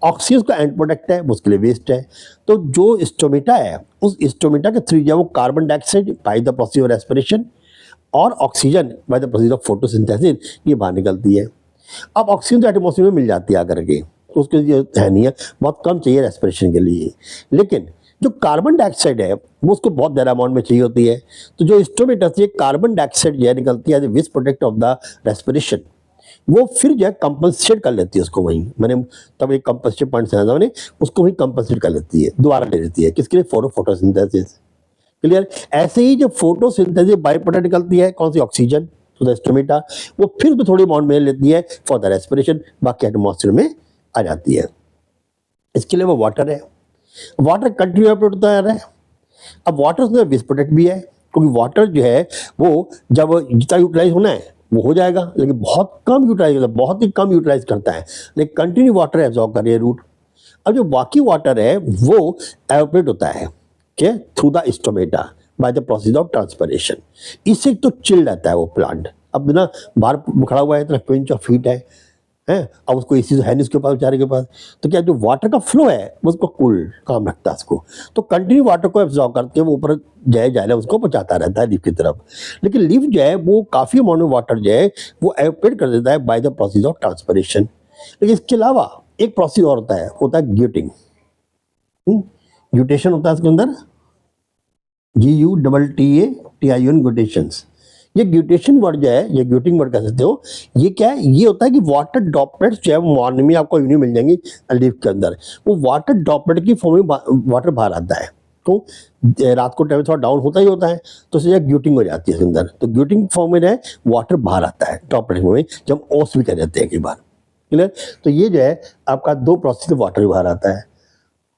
A: ऑक्सीजन का एंड प्रोडक्ट है, उसके लिए वेस्ट है। तो जो स्टोमेटा है, उस स्टोमेटा के थ्रू जो है वो carbon dioxide by the process of respiration और oxygen by the process of photosynthesis ये बाहर निकलती है। अब ऑक्सीजन तो एटमॉस्फेयर में मिल जाती है आकर के, तो उसके लिए है नहीं है, बहुत कम चाहिए रेस्पिरेशन के लिए। लेकिन जो कार्बन डाइऑक्साइड है वो उसको बहुत ज़्यादा अमाउंट में चाहिए होती है। तो जो स्टोमेटा से कार्बन डाइऑक्साइड जो है निकलती है as a waste product of the respiration, वो फिर जो है कंपनसेट कर लेती है उसको, वहीं मैंने तब एक कंपनसेट पॉइंट समझा मैंने, उसको वहीं कंपनसेट कर लेती है, दोबारा ले लेती है, किसके लिए, फोटोसिंथेसिस। क्लियर। ऐसे ही जब फोटोसिंथेसिस बाय प्रोडक्ट निकलती है, कौन सी, ऑक्सीजन, तो द स्टोमेटा वो फिर भी थोड़ी अमाउंट में लेती है फॉर द रेस्पिरेशन, बाकी एटमॉस्फेयर में आ जाती है। इसके लिए वो वाटर है, वाटर कंटिन्यू एवपोरेट होता जा रहा है। अब वाटर में वेस्ट प्रोडक्ट भी है, क्योंकि वाटर जो है वो जब जितना यूटिलाइज होना है वो हो जाएगा, लेकिन बहुत कम यूटिलाइज होता है, बहुत ही कम यूटिलाइज करता है, लेकिन कंटिन्यू वाटर एब्जॉर्ब कर रही है रूट। अब जो बाकी वाटर है वो एवपोरेट होता है के through the stomata bye the process of transpiration. इससे तो चिल रहता है वो प्लांट। अब ना बाहर खड़ा हुआ है, इतना 20 फीट है, अब उसको एसी है नहीं उसके पास, बेचारे के पास, तो क्या जो वाटर का फ्लो है वो उसको कूल काम रखता है उसको, तो कंटिन्यू वाटर को एब्जॉर्ब करके वो ऊपर जाए जाए उसको पहुंचाता रहता है लीफ की तरफ। लेकिन लीफ जो है वो काफ़ी अमाउंट में वाटर जो है वो एवपोरेट कर देता है bye the process of transpiration. लेकिन इसके अलावा एक प्रोसेस और होता है ग्यूटिंग। ग्यूटेशन होता है इसके अंदर, GUTTATION ग्यूटेशंस। ये ग्यूटेशन वर्ड जो है, ये ग्यूटिंग वर्ड कह सकते हो, ये क्या है, ये होता है कि वाटर ड्रॉपलेट्स जो है वो मॉर्निंग में आपको यूनिट मिल जाएंगी लीफ के अंदर, वो वाटर ड्रॉपलेट की फॉर्म में वाटर बाहर आता है। तो रात को टेम्परेचर थोड़ा डाउन होता ही होता है, तो इससे ग्यूटिंग हो जाती है इसके अंदर, तो ग्यूटिंग फॉर्म में है वाटर बाहर आता है ड्रॉपलेट में, जब ओस भी कह देते हैं कई बार। क्लियर। तो ये जो है आपका 2 प्रोसेस से वाटर बाहर आता है।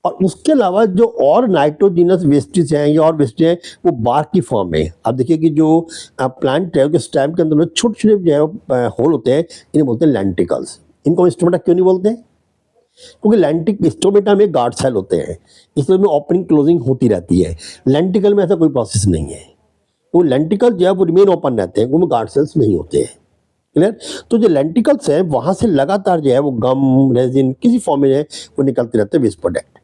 A: और उसके अलावा जो और नाइट्रोजिनस वेस्टेज हैं या और वेस्टेज हैं वो बार्क की फॉर्म में। आप देखिए कि जो प्लांट है उसके स्टेम के अंदर छोटे छोटे जो है होल होते हैं, इन्हें बोलते हैं लेंटिकल्स। इनको स्टोमेटा क्यों नहीं बोलते, क्योंकि लेंटिक स्टोमेटा में गार्ड सेल होते हैं, इसलिए में ओपनिंग क्लोजिंग होती रहती है। लेंटिकल में ऐसा कोई प्रोसेस नहीं है, वो लेंटिकल जो है वो रिमेन ओपन रहते हैं, उनमें गार्ड सेल्स नहीं होते हैं। क्लियर। तो जो लेंटिकल्स हैं वहाँ से लगातार जो है वो गम, रेजिन किसी फॉर्म में है वो निकलते रहते हैं वेस्ट प्रोडक्ट।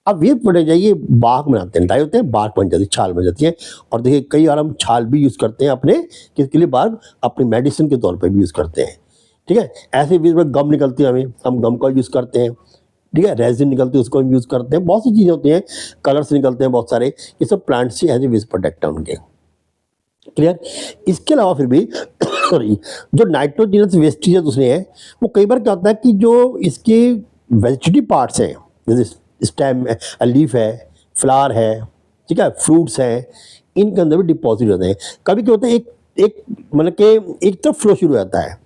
A: अब वेस्ट प्रोडक्ट जाइए बाग बनाते हैं, ड्राई होते हैं, बाग बन जाती है, छाल बन जाती है। और देखिए कई बार हम छाल भी यूज़ करते हैं अपने किसके लिए, बाग अपनी मेडिसिन के तौर पर भी यूज़ करते हैं। ठीक है। ऐसे वेस्ट में गम निकलती है, हम गम का यूज़ करते हैं। ठीक है। रेजिन निकलती है, उसको हम यूज़ करते हैं। बहुत सी चीज़ें होती हैं, कलर्स निकलते हैं बहुत सारे, ये सब प्लांट से एज ए वेस्ट प्रोडक्ट है उनके। क्लियर। इसके अलावा फिर भी सॉरी जो नाइट्रोजनस वेस्टेज है दूसरे हैं, वो कई बार क्या होता है कि जो इसके वेजिटेटिव पार्ट्स हैं, जैसे स्टेम है, लीफ है, फ्लावर है, ठीक है, फ्रूट्स हैं, इनके अंदर भी डिपॉजिट होते हैं। कभी क्या होता है एक मतलब कि एक तरफ फ्लो शुरू हो जाता है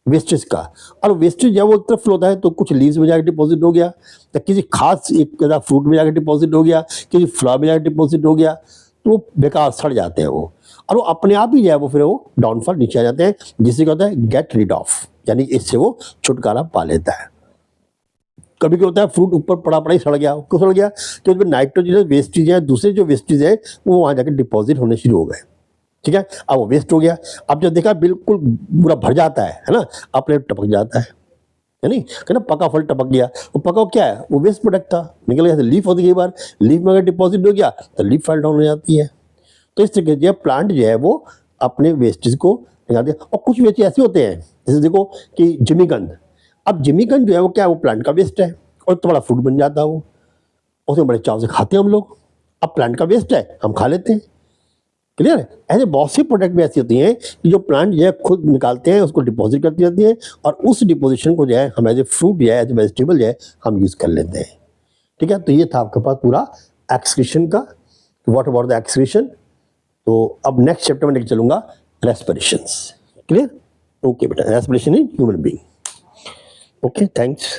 A: वेस्टेज का, और वेस्टेज जब वो एक तरफ फ्लो होता है तो कुछ लीव्स में जाकर डिपॉजिट हो गया, तो किसी खास एक फ्रूट में जाकर डिपॉजिट हो गया, किसी फ्लावर में जाकर डिपॉजिट हो गया। तो वो बेकार सड़ जाते हैं वो, और वो अपने आप ही जो है वो फिर वो डाउनफॉल नीचे आ जाते हैं, जिससे क्या होता है गेट रिड ऑफ, यानी इससे वो छुटकारा पा लेता है। कभी क्या होता है फ्रूट ऊपर पड़ा पड़ा ही सड़ गया, क्यों सड़ गया? क्योंकि उसमें नाइट्रोजन वेस्टेज है, दूसरे जो वेस्टेज है वो वहाँ जाकर डिपॉजिट होने शुरू हो गए। ठीक है, अब वो वेस्ट हो गया। अब जब देखा बिल्कुल पूरा भर जाता है ना, अपने टपक जाता है नहीं, कहना पका फल टपक गया, वो पका क्या है, वो वेस्ट प्रोडक्ट था, निकल गया। लीफ होती है कई बार, लीफ में अगर डिपॉजिट हो गया तो लीफ फॉल डाउन हो जाती है। तो इस तरीके से प्लांट जो है वो अपने वेस्टेज को निकालते हैं। और कुछ वेस्ट ऐसे होते हैं, जैसे देखो कि जिमीकंद, अब जिमीकंद जो है वो क्या है, वो प्लांट का वेस्ट है और तो बड़ा फूड बन जाता है वो, उसे बड़े चाव से खाते हैं हम लोग। अब प्लांट का वेस्ट है, हम खा लेते हैं। क्लियर है? ऐसे बहुत सी प्रोडक्ट भी ऐसी होती हैं कि जो प्लांट जो है खुद निकालते हैं, उसको डिपॉजिट करती रहती है, और उस डिपोजिशन को जो है हम एज ए फ्रूट या एज ए वेजिटेबल जो है हम यूज़ कर लेते हैं। ठीक है, तो ये था आपके पास पूरा एक्सक्रीशन का, व्हाट अबाउट द एक्सक्रीशन। तो अब नेक्स्ट चैप्टर में लेकर चलूंगा रेस्पिरेशंस। क्लियर? ओके बेटा, respiration in human being. Okay, thanks.